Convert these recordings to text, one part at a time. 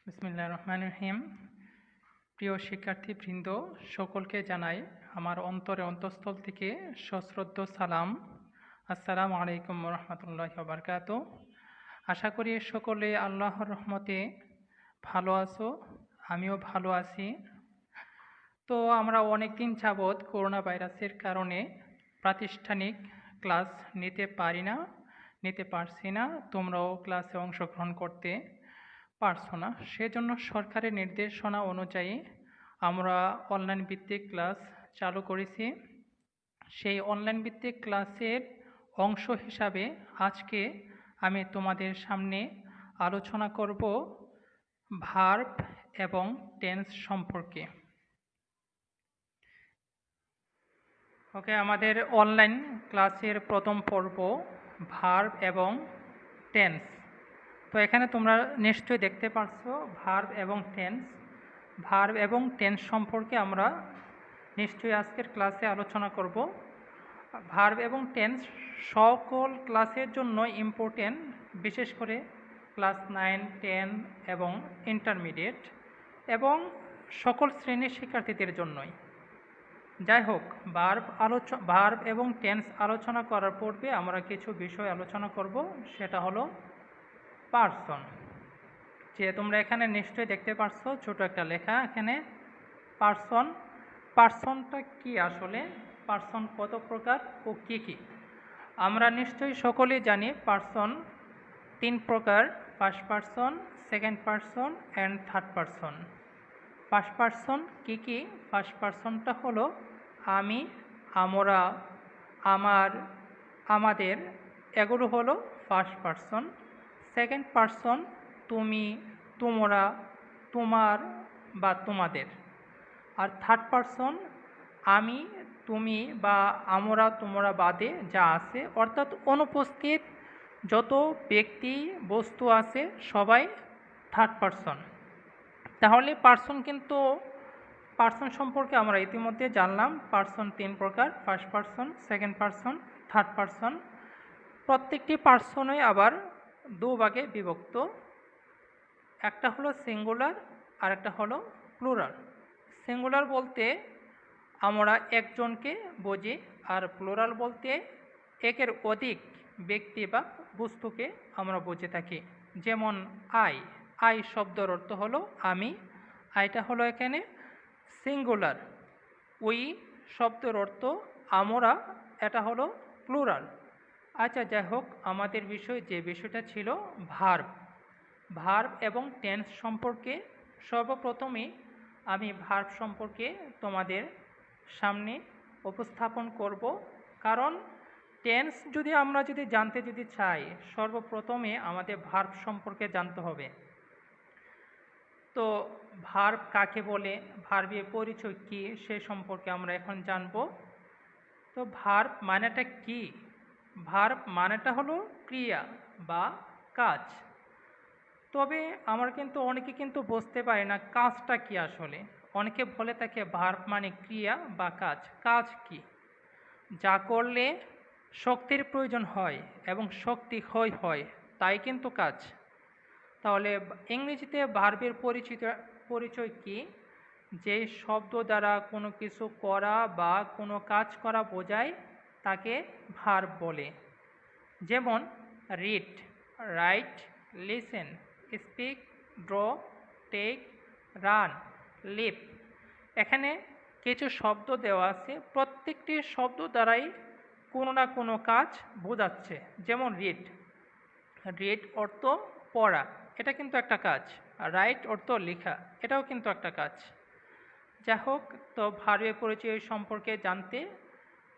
বিসমিল্লাহির রহমানির রহিম। প্রিয় শিক্ষার্থীবৃন্দ, সকলকে জানাই আমার অন্তঃস্থল থেকে সশ্রদ্ধ সালাম। আসসালামু আলাইকুম রহমতুল্লাহি ওয়া বারাকাতুহু। আশা করি সকলে আল্লাহর রহমতে ভালো আছো, আমিও ভালো আছি। তো আমরা অনেকদিন যাবৎ করোনা ভাইরাসের কারণে প্রাতিষ্ঠানিক ক্লাস নিতে পারছি না। তোমরাও ক্লাসে অংশগ্রহণ করতে পারছো না। সেজন্য সরকারের নির্দেশনা অনুযায়ী আমরা অনলাইন ভিত্তিক ক্লাস চালু করেছি। সেই অনলাইন ভিত্তিক ক্লাসের অংশ হিসাবে আজকে আমি তোমাদের সামনে আলোচনা করব ভার্ব এবং টেন্স সম্পর্কে। ওকে, আমাদের অনলাইন ক্লাসের প্রথম পর্ব ভার্ব এবং টেন্স। তো এখানে তোমরা নিশ্চয়ই দেখতে পাচ্ছো ভার্ব এবং টেন্স। ভার্ব এবং টেন্স সম্পর্কে আমরা নিশ্চয়ই আজকের ক্লাসে আলোচনা করব। ভার্ব এবং টেন্স সকল ক্লাসের জন্য ইম্পর্টেন্ট, বিশেষ করে ক্লাস 9, 10 এবং ইন্টারমিডিয়েট এবং সকল শ্রেণীর শিক্ষার্থীদের জন্যই। যাই হোক, ভার্ব এবং টেন্স আলোচনা করার পূর্বে আমরা কিছু বিষয় আলোচনা করব, সেটা হলো পার্সন। যে তোমরা এখানে নিশ্চয়ই দেখতে পাচ্ছো ছোট একটা লেখা এখানে পার্সন। পার্সনটা কি আসলে, পার্সন কত প্রকার ও কি কি? আমরা নিশ্চয়ই সকলেই জানি পার্সন 3 প্রকার: first person, second person and third person. First person কি কি? ফার্স্ট পার্সনটা হলো আমি, আমরা, আমার, আমাদের, এগুলো হলো ফার্স্ট পার্সন। সেকেন্ড পার্সন তুমি, তোমরা, তোমার বা তোমাদের। আর থার্ড পার্সন আমি, তুমি বা আমরা, তোমরা বাদে যা আছে, অর্থাৎ অনুপস্থিত যত ব্যক্তি বস্তু আছে সবাই থার্ড পার্সন। তাহলে পার্সন সম্পর্কে আমরা ইতিমধ্যে জানলাম। পার্সন 3 প্রকার: first person, second person, third person. প্রত্যেকটি পার্সনই আবার 2 ভাগে বিভক্ত। একটা হলো সিঙ্গুলার আর একটা হলো প্লুরাল। সিঙ্গুলার বলতে আমরা একজনকে বুঝি, আর প্লুরাল বলতে একের অধিক ব্যক্তি বা বস্তুকে আমরা বুঝে থাকি। যেমন আই শব্দের অর্থ হলো আমি, আইটা হলো এখানে সিঙ্গুলার। উই শব্দের অর্থ আমরা, এটা হলো প্লুরাল। আচ্ছা, যাই হোক, আমাদের যে বিষয়টা ছিল ভার্ব এবং টেন্স সম্পর্কে। সর্বপ্রথমে আমি ভার্ব সম্পর্কে তোমাদের সামনে উপস্থাপন করব, কারণ টেন্স আমরা জানতে চাই, সর্বপ্রথমে আমাদের ভার্ব সম্পর্কে জানতে হবে। তো ভার্ব কাকে বলে, ভার্বের পরিচয় কী, সে সম্পর্কে আমরা এখন জানব। তো ভার্ব মানেটা কি? ভার্ব মানেটা হলো ক্রিয়া বা কাজ। তবে আমরা অনেকে বুঝতে পারি না কাজটা কি আসলে। অনেকে বলে থাকে ভার্ব মানে ক্রিয়া বা কাজ। কাজ কি? যা করলে শক্তির প্রয়োজন হয় এবং শক্তি হয়, তাই কিন্তু কাজ। তাহলে ইংরেজিতে ভার্বের পরিচয় কি? যে শব্দ দ্বারা কোনো কিছু করা বা কোনো কাজ করা বোঝায় তাকে ভার্ব বলে। যেমন read, write, listen, speak, draw, take, run, live. এখানে কিছু শব্দ দেওয়া আছে, প্রত্যেকটি শব্দ দ্বারাই কোনো না কোনো কাজ বোঝাচ্ছে। যেমন রিড অর্থ পড়া, এটা কিন্তু একটা কাজ। রাইট অর্থ লেখা, এটাও কিন্তু একটা কাজ। যাই হোক, তো ভার্বের পরিচয় সম্পর্কে জানতে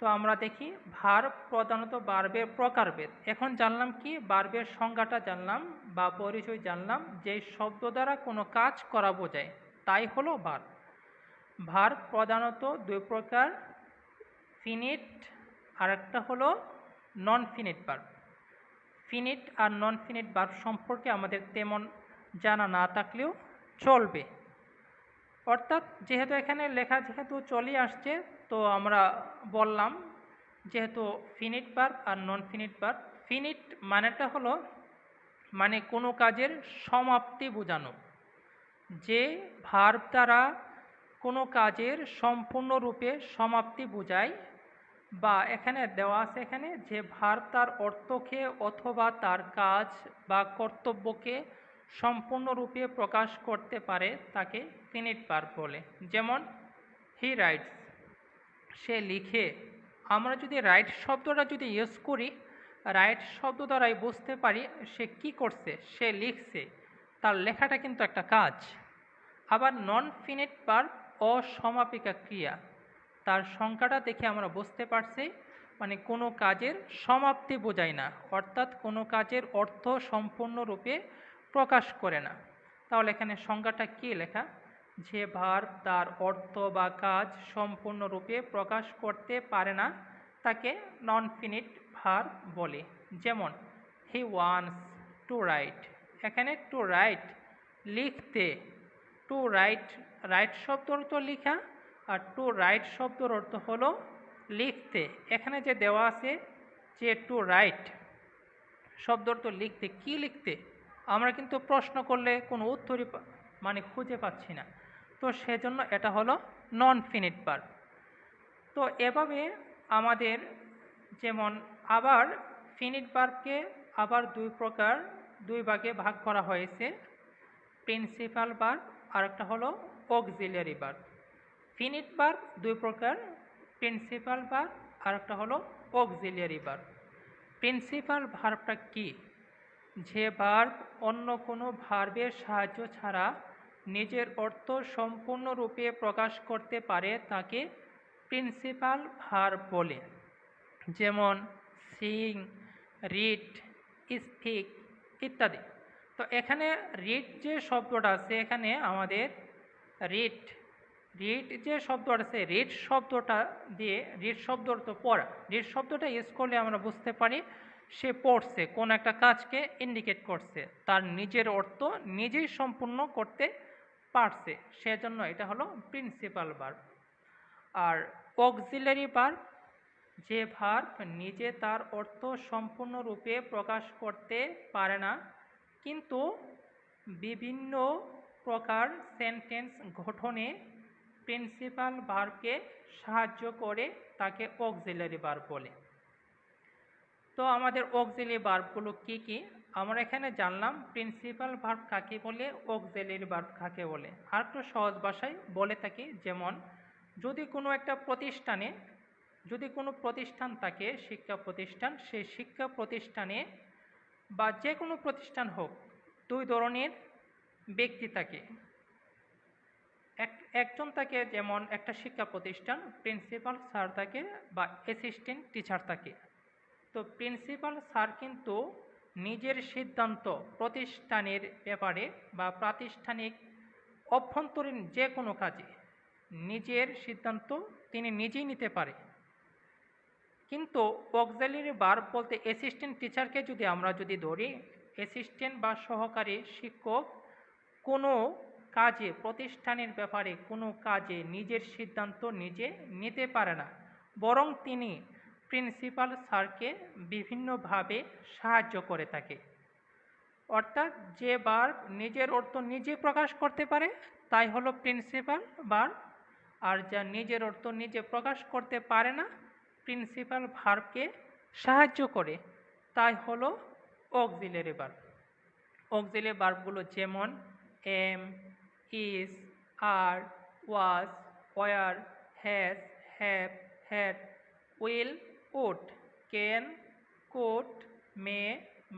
তো আমরা দেখি ভার্ব প্রধানত ভার্বের প্রকারভেদ। এখন জানলাম কি, ভার্বের সংজ্ঞাটা জানলাম বা পরিচয় জানলাম, যে শব্দ দ্বারা কোনো কাজ করা বোঝায় তাই হলো ভার্ব। ভার্ব প্রধানত 2 প্রকার: ফিনিট আর একটা হলো নন ফিনিট ভার্ব। ফিনিট আর নন ফিনিট ভার্ব সম্পর্কে আমাদের তেমন জানা না থাকলেও চলবে। অর্থাৎ যেহেতু এখানে লেখা চলে আসছে, তো আমরা বললাম যেহেতু ফিনিট ভার্ব আর নন ফিনিট ভার্ব। ফিনিট মানেটা হলো কোনো কাজের সমাপ্তি বোঝানো, যে ভার্ব দ্বারা কোনো কাজের সম্পূর্ণরূপে সমাপ্তি বোঝায়, বা এখানে দেওয়া আছে এখানে যে ভার্ব তার অর্থকে অথবা তার কাজ বা কর্তব্যকে সম্পূর্ণরূপে প্রকাশ করতে পারে তাকে ফিনিট ভার্ব বলে। যেমন হি রাইটস, সে লিখে। আমরা যদি রাইট শব্দটা যদি ইউজ করি, রাইট শব্দ দ্বারাই বুঝতে পারি সে কি করছে, সে লিখছে, তার লেখাটা কিন্তু একটা কাজ। আবার নন ফিনিট ভার্ব অসমাপিকা ক্রিয়া, তার সংখ্যাটা দেখে আমরা বুঝতে পারছি মানে কোনো কাজের সমাপ্তি বোঝায় না, অর্থাৎ কোনো কাজের অর্থ সম্পূর্ণরূপে প্রকাশ করে না। তাহলে এখানে সংজ্ঞাটা কী লেখা, যে ভার্ব তার অর্থ বা কাজ সম্পূর্ণরূপে প্রকাশ করতে পারে না তাকে নন ফিনিট ভার্ব বলে। যেমন হি ওয়ান্টস টু রাইট, এখানে টু রাইট লিখতে, টু রাইট, রাইট শব্দর অর্থ লেখা, আর টু রাইট শব্দর অর্থ হলো লিখতে। এখানে যে দেওয়া আছে যে টু রাইট শব্দর অর্থ লিখতে, কি লিখতে, আমরা কিন্তু প্রশ্ন করলে কোনো উত্তরই মানে খুঁজে পাচ্ছি না, তো সেজন্য এটা হলো নন ফিনিট ভার্ব। তো এভাবে আমাদের যেমন আবার ফিনিট ভার্বকে আবার দুই ভাগে ভাগ করা হয়েছে, প্রিন্সিপাল ভার্ব আর একটা হলো অক্সিলিয়ারি ভার্ব। ফিনিট ভার্ব দুই প্রকার, প্রিন্সিপাল ভার্ব আর একটা হলো অক্সিলিয়ারি ভার্ব। প্রিন্সিপাল ভার্বটা কি, যে ভার্ব অন্য কোনো ভার্বের সাহায্য ছাড়া নিজের অর্থ সম্পূর্ণরূপে প্রকাশ করতে পারে তাকে প্রিন্সিপাল ভার্ব বলে। যেমন সিং, রিড, স্পিক ইত্যাদি। তো এখানে রিড যে শব্দটা আছে, এখানে আমাদের রিড, রিড যে শব্দটা আছে, রিড শব্দটা দিয়ে, রিড শব্দ অর্থ পড়া, রিড শব্দটা ইউজ করলে আমরা বুঝতে পারি সে পড়ছে, কোন একটা কাজকে ইন্ডিকেট করছে, তার নিজের অর্থ নিজেই সম্পূর্ণ করতে পারছে, সেজন্য এটা হলো প্রিন্সিপাল ভার্ব। আর অক্সিলারি ভার্ব, যে ভার্ব নিজে তার অর্থ সম্পূর্ণরূপে প্রকাশ করতে পারে না কিন্তু বিভিন্ন প্রকার সেন্টেন্স গঠনে প্রিন্সিপাল ভার্বকে সাহায্য করে তাকে অক্সিলারি ভার্ব বলে। তো আমাদের অক্সিলারি ভার্বগুলো কি কি আমরা এখানে জানলাম, প্রিন্সিপাল ভার্ব কাকে বলে, অক্সিলারি ভার্ব কাকে বলে। আর একটু সহজ ভাষায় বলে থাকি, যেমন যদি কোনো একটা প্রতিষ্ঠানে, যদি কোনো প্রতিষ্ঠান থাকে, শিক্ষা প্রতিষ্ঠান, সেই শিক্ষা প্রতিষ্ঠানে বা যে কোনো প্রতিষ্ঠান হোক, দুই ধরনের ব্যক্তি থাকে। একজন থাকে, যেমন একটা শিক্ষা প্রতিষ্ঠান প্রিন্সিপাল স্যার থাকে বা অ্যাসিস্ট্যান্ট টিচার থাকে। তো প্রিন্সিপাল স্যার কিন্তু নিজের সিদ্ধান্ত প্রতিষ্ঠানের ব্যাপারে বা প্রাতিষ্ঠানিক অভ্যন্তরীণ যে কোনো কাজে নিজের সিদ্ধান্ত তিনি নিজেই নিতে পারে। কিন্তু অক্সিলারি ভার্ব বলতে অ্যাসিস্ট্যান্ট টিচারকে যদি আমরা যদি ধরি, অ্যাসিস্ট্যান্ট বা সহকারী শিক্ষক কোনো কাজে, প্রতিষ্ঠানের ব্যাপারে কোনো কাজে নিজের সিদ্ধান্ত নিজে নিতে পারে না, বরং তিনি প্রিন্সিপাল স্যারকে বিভিন্নভাবে সাহায্য করে থাকে। অর্থাৎ যে ভার্ব নিজের অর্থ নিজে প্রকাশ করতে পারে তাই হলো প্রিন্সিপাল ভার্ব, আর যা নিজের অর্থ নিজে প্রকাশ করতে পারে না, প্রিন্সিপাল ভার্বকে সাহায্য করে, তাই হলো অক্সিলারি ভার্ব। অক্সিলারি ভার্বগুলো যেমন am, is, are, was, were, has, have, had, will, would, can, could, may,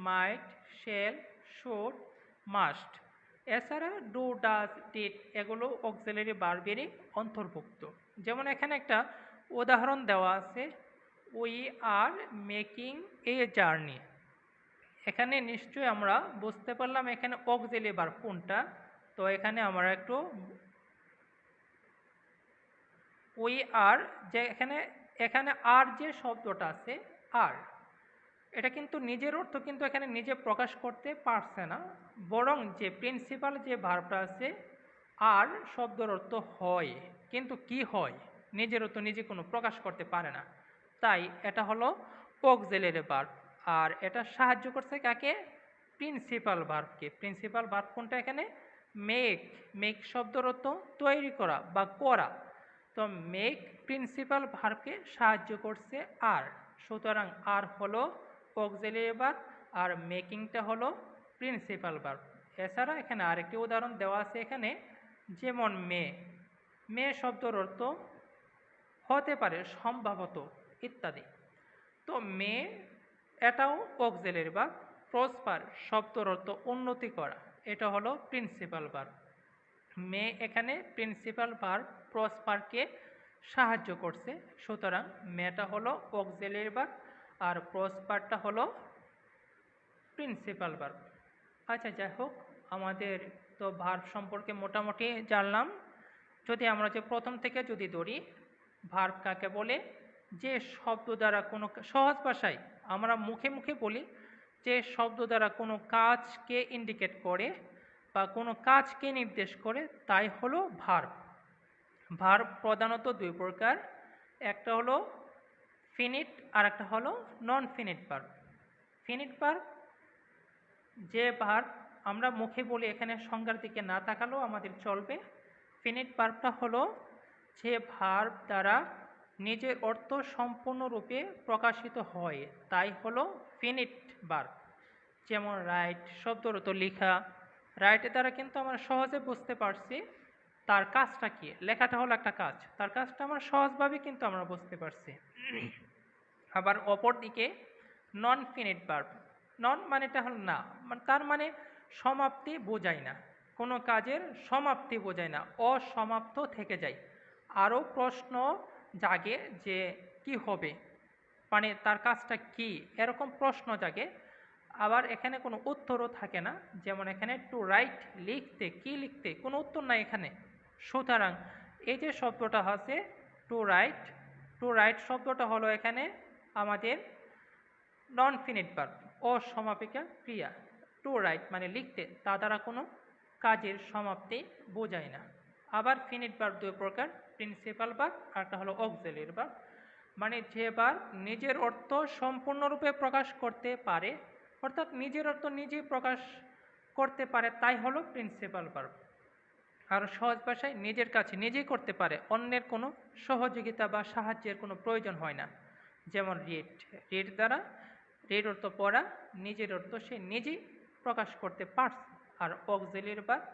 might, shall, should, must. এছাড়া ডু, ডাজ, ডিড এগুলো অক্সিলারি ভার্বেরই অন্তর্ভুক্ত। যেমন এখানে একটা উদাহরণ দেওয়া আছে, we are making a journey. এখানে নিশ্চয়ই আমরা বুঝতে পারলাম এখানে অক্সিলারি ভার্ব কোনটা। তো এখানে আমরা একটু উই আর, যে এখানে এখানে আর যে শব্দটা আছে আর, এটা কিন্তু নিজের অর্থ কিন্তু এখানে নিজে প্রকাশ করতে পারছে না, বরং যে প্রিন্সিপাল যে ভার্বটা আছে আর শব্দের অর্থ হয়, কিন্তু কি হয়, নিজের অর্থ নিজে কোনো প্রকাশ করতে পারে না, তাই এটা হলো অক্সিলারি ভার্ব। আর এটা সাহায্য করছে কাকে, প্রিন্সিপাল ভার্বকে। প্রিন্সিপাল ভার্ব কোনটা এখানে, মেক, মেক শব্দের অর্থ তৈরি করা বা করা। তো মেক প্রিন্সিপাল ভার্বকে সাহায্য করছে আর, সুতরাং আর হলো অক্সিলিয়ারি ভার্ব আর মেকিংটা হলো প্রিন্সিপাল ভার্ব। এছাড়া এখানে আরেকটি উদাহরণ দেওয়া আছে এখানে, যেমন মে, মে শব্দের অর্থ হতে পারে, সম্ভবত ইত্যাদি। তো মে এটাও অক্সিলিয়ারি ভার্ব। প্রসপার শব্দের অর্থ উন্নতি করা, এটা হলো প্রিন্সিপাল ভার্ব। মে এখানে প্রিন্সিপাল ভার্ব প্রসপারকে সাহায্য করছে, সুতরাং মেটা হলো অক্সিলিয়ারি ভার্ব আর প্রসপারটা হলো প্রিন্সিপাল ভার্ব। আচ্ছা, যাই হোক, আমাদের তো ভার্ব সম্পর্কে মোটামুটি জানলাম। যদি আমরা যে প্রথম থেকে যদি ধরি, ভার্ব কাকে বলে? যে শব্দ দ্বারা কোনো, সহজ ভাষায় আমরা মুখে মুখে বলি, যে শব্দ দ্বারা কোনো কাজকে ইন্ডিকেট করে বা কোনো কাজকে নির্দেশ করে, তাই হলো ভার্ব। ভার্ব প্রধানত দুই প্রকার, একটা হলো ফিনিট আর একটা হলো নন ফিনিট ভার্ব। ফিনিট ভার্ব যে ভার্ব আমরা মুখে বলি, এখানে সংজ্ঞার দিকে না তাকালেও আমাদের চলবে। ফিনিট ভার্বটা হলো যে ভার্ব দ্বারা নিজের অর্থ সম্পূর্ণরূপে প্রকাশিত হয়, তাই হলো ফিনিট ভার্ব। যেমন রাইট শব্দের অর্থ লেখা, রাইটের দ্বারা কিন্তু আমরা সহজে বুঝতে পারছি তার কাজটা কি, লেখাটা হলো একটা কাজ, তার কাজটা আমরা সহজভাবে কিন্তু আমরা বুঝতে পারছি। আবার অপর দিকে নন ফিনিট ভার্ব, নন মানেটা হল না, তার মানে সমাপ্তি বোঝায় না, কোনো কাজের সমাপ্তি বোঝায় না, অসমাপ্ত থেকে যায়। আরও প্রশ্ন জাগে যে কি হবে, মানে তার কাজটা কি, এরকম প্রশ্ন জাগে। আবার এখানে কোনো উত্তরও থাকে না, যেমন এখানে টু রাইট, লিখতে, কি লিখতে, কোনো উত্তর নাই এখানে। সুতরাং এই যে শব্দটা আছে টু রাইট, টু রাইট শব্দটা হলো এখানে আমাদের নন ফিনিট ভার্ব, অসমাপিকা ক্রিয়া। টু রাইট মানে লিখতে, তা দ্বারা কোনো কাজের সমাপ্তি বোঝায় না। আবার ফিনিট ভার্ব দুই প্রকার, প্রিন্সিপাল ভার্ব আর একটা হলো অক্সিলিয়ারি ভার্ব। মানে যে ভার্ব নিজের অর্থ সম্পূর্ণরূপে প্রকাশ করতে পারে, অর্থাৎ নিজের অর্থ নিজেই প্রকাশ করতে পারে, তাই হলো প্রিন্সিপাল ভার্ব। আর সহজ ভাষায় নিজের কাছে নিজেই করতে পারে, অন্যের কোনো সহযোগিতা বা সাহায্যের কোনো প্রয়োজন হয় না। যেমন রিড, রিড দ্বারা, রিড অর্থ পড়া, নিজের অর্থ সে নিজেই প্রকাশ করতে পারছে। আর অক্সিলিয়ারি ভার্ব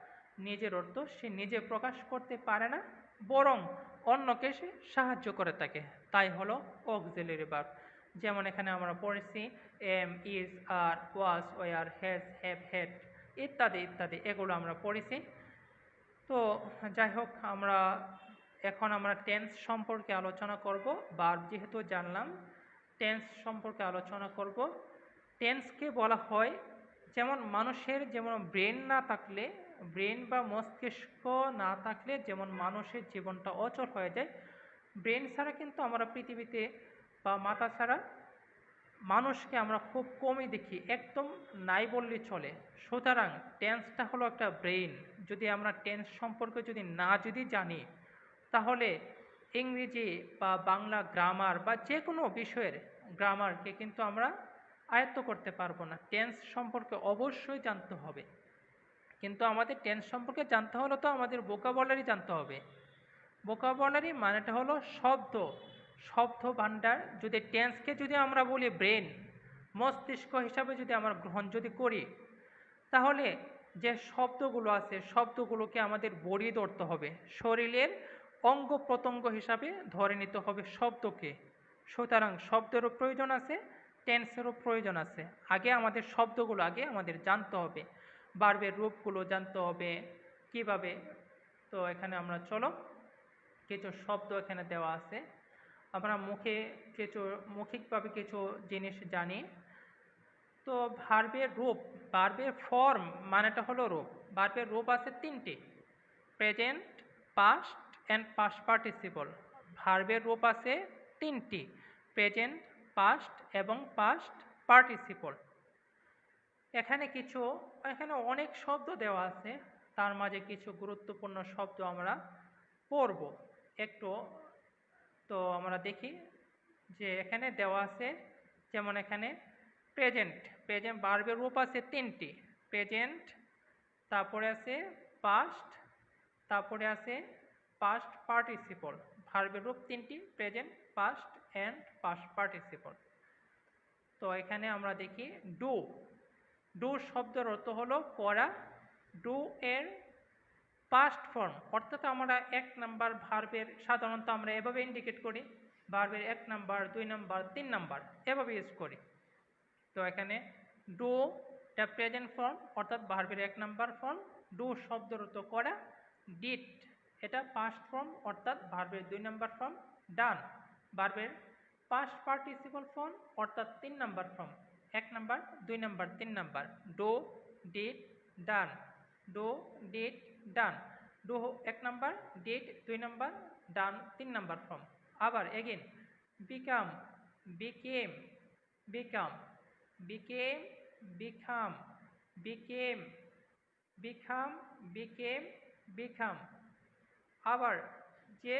নিজের অর্থ সে নিজে প্রকাশ করতে পারে না, বরং অন্যকে সে সাহায্য করে থাকে, তাই হলো অক্সিলিয়ারি ভার্ব। যেমন এখানে আমরা পড়েছি am, is, are, was, were, has, have, had ইত্যাদি ইত্যাদি, এগুলো আমরা পড়েছি। তো যাই হোক, এখন আমরা টেন্স সম্পর্কে আলোচনা করব। ভার্ব যেহেতু জানলাম, টেন্স সম্পর্কে আলোচনা করব। টেন্সকে বলা হয়, যেমন মানুষের যেমন ব্রেন না থাকলে, ব্রেন বা মস্তিষ্ক না থাকলে যেমন মানুষের জীবনটা অচল হয়ে যায়, ব্রেন ছাড়া কিন্তু আমরা পৃথিবীতে, বা মাথা ছাড়া মানুষকে আমরা খুব কমই দেখি, একদম নাই বললে চলে। সুতরাং টেন্সটা হলো একটা ব্রেইন। যদি আমরা টেন্স সম্পর্কে যদি জানি, তাহলে ইংরেজি বা বাংলা গ্রামার বা যে কোনো বিষয়ের গ্রামারকে কিন্তু আমরা আয়ত্ত করতে পারবো না। টেন্স সম্পর্কে অবশ্যই জানতে হবে, কিন্তু আমাদের টেন্স সম্পর্কে জানতে হলে তো আমাদের ভোকাবুলারি জানতে হবে। ভোকাবুলারি মানেটা হলো শব্দ, শব্দ ভাণ্ডার। যদি টেন্সকে আমরা বলি ব্রেন, মস্তিষ্ক হিসাবে আমরা গ্রহণ করি, তাহলে যে শব্দগুলো আছে শব্দগুলোকে আমাদের বড়িয়ে ধরতে হবে, শরীরের অঙ্গ প্রত্যঙ্গ হিসাবে ধরে নিতে হবে শব্দকে। সুতরাং শব্দেরও প্রয়োজন আছে, টেন্সেরও প্রয়োজন আছে। আগে আমাদের শব্দগুলো আমাদের জানতে হবে, ভার্বের রূপগুলো জানতে হবে কিভাবে। তো এখানে আমরা চলো কিছু শব্দ এখানে দেওয়া আছে, আমরা মৌখিকভাবে কিছু জিনিস জানি। তো ভার্বের রূপ, ভার্বের ফর্ম মানেটা হলো রূপ। ভার্বের রূপ আছে তিনটি, present, past and past participle. ভার্বের রূপ আছে তিনটি, প্রেজেন্ট, পাস্ট এবং পাস্ট পার্টিসিপল। এখানে অনেক শব্দ দেওয়া আছে, তার মাঝে কিছু গুরুত্বপূর্ণ শব্দ আমরা পড়ব একটু। তো আমরা দেখি যে এখানে দেওয়া আছে, যেমন এখানে প্রেজেন্ট, প্রেজেন্ট ভার্বের রূপ আছে তিনটি, প্রেজেন্ট, তারপরে আছে পাস্ট, তারপরে আছে পাস্ট পার্টিসিপল। ভার্বের রূপ তিনটি, present, past and past participle. তো এখানে আমরা দেখি ডু। ডু শব্দের অর্থ হলো করা। ডু এর পাস্ট ফর্ম, অর্থাৎ আমরা 1 নাম্বার ভার্বের সাধারণত আমরা এভাবে ইন্ডিকেট করি, ভার্বের 1 নাম্বার, 2 নাম্বার, 3 নাম্বার এভাবে ইউজ করি। তো এখানে ডু এটা প্রেজেন্ট ফর্ম, অর্থাৎ ভার্বের 1 নাম্বার ফর্ম। ডু শব্দের অর্থ করা। ডিড এটা পাস্ট ফর্ম, অর্থাৎ ভার্বের 2 নাম্বার ফর্ম। ডান ভার্বের পাস্ট পার্টিসিপল ফর্ম, অর্থাৎ 3 number form. 1 number, 2 number, 3 number. Do, did, done. Do, did, done. Do 1 number, did 2 number, done 3 number form. আবার again become, became, become, became, become, became, become, became, become. আবার যে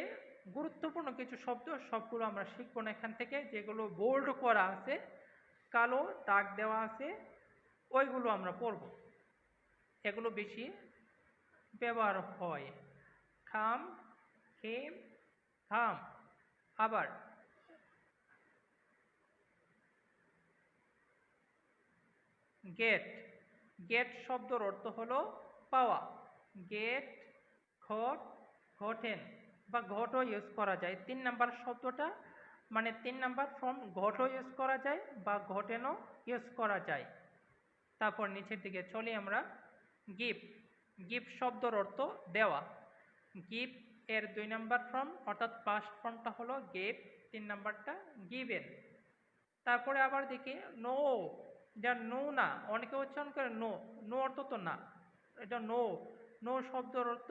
গুরুত্বপূর্ণ কিছু শব্দ সবগুলো আমরা শিখব না এখান থেকে, যেগুলো বোল্ড করা আছে, কালো দাগ দেওয়া আছে, ওইগুলো আমরা পড়ব। এগুলো বেশি ব্যবহার হয়। খাম, খেম, খাম। আবার গেট। গেট শব্দের অর্থ হলো পাওয়া। গেট, ঘট, ঘটেন বা ঘটও ইউজ করা যায়। 3 নাম্বার শব্দটা মানে 3 নাম্বার ফর্ম, ঘটও ইউজ করা যায় বা ঘটেনও ইউজ করা যায়। তারপর নিচের দিকে চলি আমরা। গিভ। গিভ শব্দের অর্থ দেওয়া। গিভ এর 2 নাম্বার ফর্ম, অর্থাৎ পাস্ট ফর্মটা হলো গেভ, 3 নাম্বারটা গিভেন। তারপরে আবার দেখি নো। যা নো না, অনেকে উচ্চারণ করে নো, নো অর্থ তো না, এটা নো। নো শব্দের অর্থ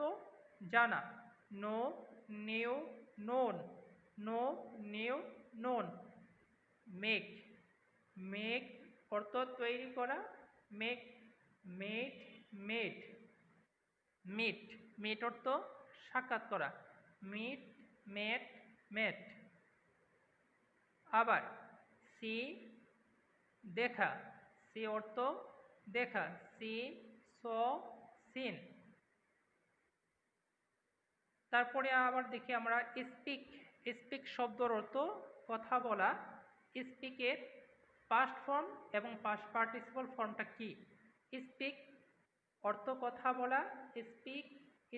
জানা। Know, knew, known. Know, knew, known. Make. Make অর্থ তৈরি করা। Make, made, made. Meet. Meet অর্থ সাক্ষাৎ করা। Meet, met, met. আবার সি, দেখা। সি অর্থ দেখা। See, saw, seen. তারপরে আবার দেখি আমরা স্পিক। স্পিক শব্দের অর্থ কথা বলা। স্পিকের পাস্ট ফর্ম এবং পাস্ট পার্টিসিপল ফর্মটা কি? স্পিক অর্থ কথা বলা। Speak,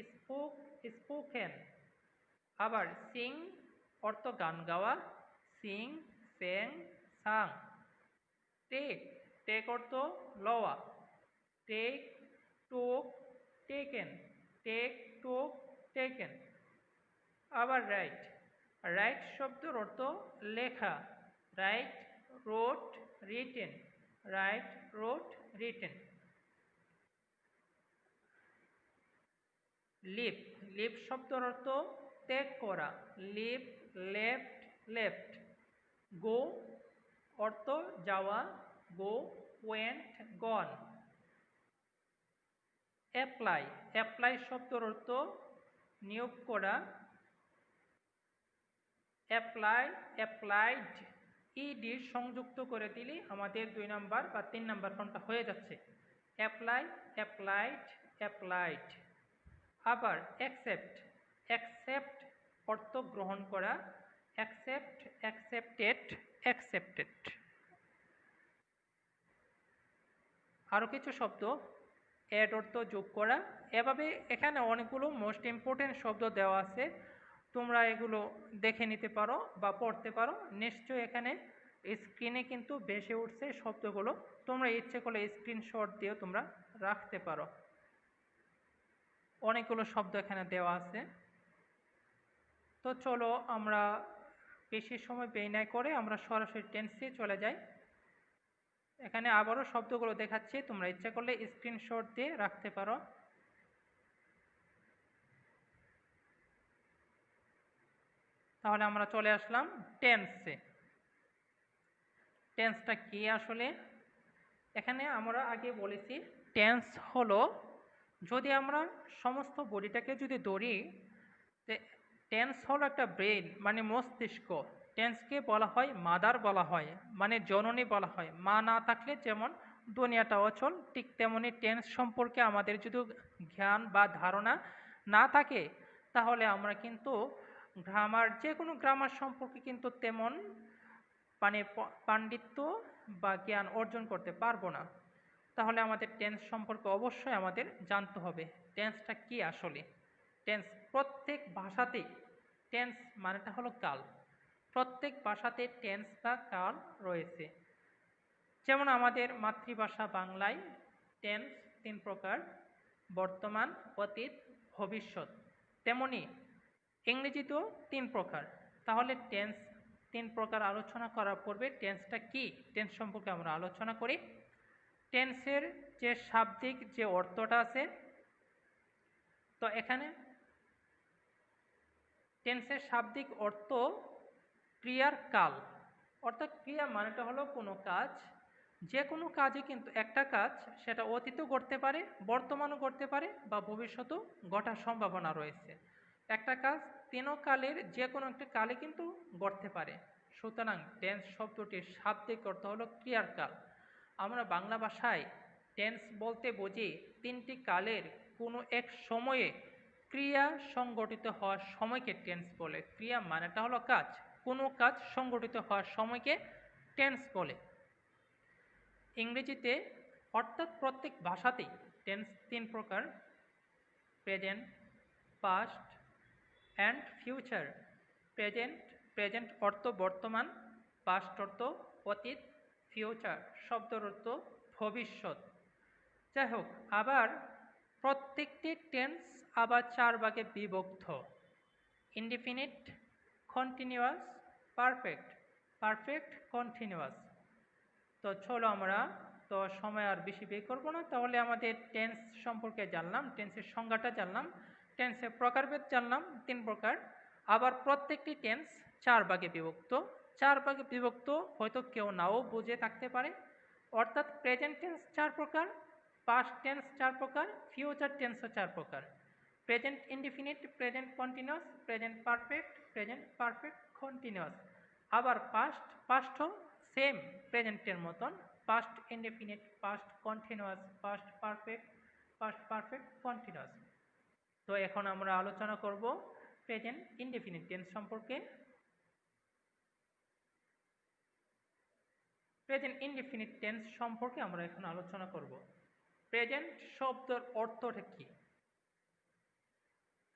spoke, spoken. আবার সিং অর্থ গান গাওয়া। Sing, sang, sung. Take. Take অর্থ লওয়া। Take, took, taken. Take, took, taken. আবার রাইট। রাইট শব্দের অর্থ লেখা। Write, wrote, written. Write, wrote, written. Leave. Leave শব্দের অর্থ ত্যাগ করা। Leave, left, left. গো অর্থ যাওয়া। গো, ওয়েন্ট, গন। অ্যাপ্লাই। অ্যাপ্লাই শব্দের অর্থ নিয়োগ করা। Apply, applied. ইডি সংযুক্ত করে দিলে আমাদের 2 নাম্বার বা 3 নাম্বার ফর্মটা হয়ে যাচ্ছে। Apply, applied, applied. আবার অ্যাকসেপ্ট। অ্যাকসেপ্ট অর্থ গ্রহণ করা। Accept, accepted, accepted. আরও কিছু শব্দ অ্যাড অর্থ যোগ করা। এভাবে এখানে অনেকগুলো মোস্ট ইম্পর্টেন্ট শব্দ দেওয়া আছে, তোমরা এগুলো দেখে নিতে পারো বা পড়তে পারো। নিশ্চয়ই এখানে স্ক্রিনে কিন্তু ভেসে উঠছে শব্দগুলো, তোমরা ইচ্ছে করলে স্ক্রিনশট দিয়েও তোমরা রাখতে পারো। অনেকগুলো শব্দ এখানে দেওয়া আছে। তো চলো আমরা বেশি সময় ব্যয় না করে আমরা সরাসরি টেন্সে চলে যাই। এখানে আবারও শব্দগুলো দেখাচ্ছি, তোমরা ইচ্ছা করলে স্ক্রিনশট দিয়ে রাখতে পারো। তাহলে আমরা চলে আসলাম টেন্সে। টেন্সটা কি আসলে? এখানে আমরা আগে বলেছি টেন্স হলো, যদি আমরা সমস্ত বডিটাকে যদি ধরি, টেন্স হলো একটা ব্রেন মানে মস্তিষ্ক। টেন্সকে বলা হয় মাদার বলা হয়, মানে জননী বলা হয়। মা না থাকলে যেমন দুনিয়াটা অচল, ঠিক তেমনি টেন্স সম্পর্কে আমাদের যদি জ্ঞান বা ধারণা না থাকে তাহলে আমরা কিন্তু যে কোনো গ্রামার সম্পর্কে কিন্তু তেমন মানে পাণ্ডিত্য বা জ্ঞান অর্জন করতে পারবো না। তাহলে আমাদের টেন্স সম্পর্কে অবশ্যই আমাদের জানতে হবে টেন্সটা কি আসলে। টেন্স প্রত্যেক ভাষাতেই, টেন্স মানেটা হলো কাল, প্রত্যেক ভাষাতে টেন্স বা কাল রয়েছে। যেমন আমাদের মাতৃভাষা বাংলায় টেন্স 3 প্রকার: বর্তমান, অতীত, ভবিষ্যৎ। তেমনি ইংরেজিতেও 3 প্রকার। তাহলে টেন্স 3 প্রকার আলোচনা করার পূর্বে টেন্সটা কি, টেন্স সম্পর্কে আমরা আলোচনা করি। টেন্সের যে শাব্দিক যে অর্থটা আছে, তো এখানে টেন্সের শাব্দিক অর্থ ক্রিয়ার কাল, অর্থাৎ ক্রিয়া মানেটা হলো কোনো কাজ, যে কোনো কাজে কিন্তু একটা কাজ সেটা অতীতও করতে পারে, বর্তমানও করতে পারে বা ভবিষ্যতেও ঘটার সম্ভাবনা রয়েছে। একটা কাজ তিনও কালের যে কোনো একটা কালে কিন্তু ঘটতে পারে। সুতরাং টেন্স শব্দটির শাব্দিক অর্থ হলো ক্রিয়ার কাল। আমরা বাংলা ভাষায় টেন্স বলতে বুঝি 3টি কালের কোনো এক সময়ে ক্রিয়া সংগঠিত হওয়ার সময়কে টেন্স বলে। ক্রিয়া মানেটা হলো কাজ, কোনো কাজ সংগঠিত হওয়ার সময়কে টেন্স বলে। ইংরেজিতে অর্থাৎ প্রত্যেক ভাষাতেই টেন্স 3 প্রকার: present, past and future. Present অর্থ বর্তমান, পাস্ট অর্থ অতীত, ফিউচার শব্দের অর্থ ভবিষ্যৎ। যাই হোক, আবার প্রত্যেকটি টেন্স আবার 4 ভাগে বিভক্ত: indefinite, continuous, perfect, perfect continuous. তো চলো আমরা তো সময় আর বেশি ব্যয় করবো না, তাহলে আমাদের টেন্স সম্পর্কে জানলাম, টেন্সের সংজ্ঞাটা জানলাম, টেন্সের প্রকারভেদ জানলাম 3 প্রকার। আবার প্রত্যেকটি টেন্স 4 ভাগে বিভক্ত। 4 ভাগে বিভক্ত হয়তো কেউ নাও বুঝে থাকতে পারে, অর্থাৎ প্রেজেন্ট টেন্স 4 প্রকার, পাস্ট টেন্স 4 প্রকার, ফিউচার টেন্সও 4 প্রকার: present indefinite, present continuous, present perfect, present perfect continuous. আবার পাস্টও সেম প্রেজেন্টের মতন: past indefinite, past continuous, past perfect continuous. তো এখন আমরা আলোচনা করব প্রেজেন্ট ইনডিফিনিট টেন্স সম্পর্কে। প্রেজেন্ট ইনডিফিনিট টেন্স সম্পর্কে আমরা এখন আলোচনা করব। প্রেজেন্ট শব্দের অর্থটা কি?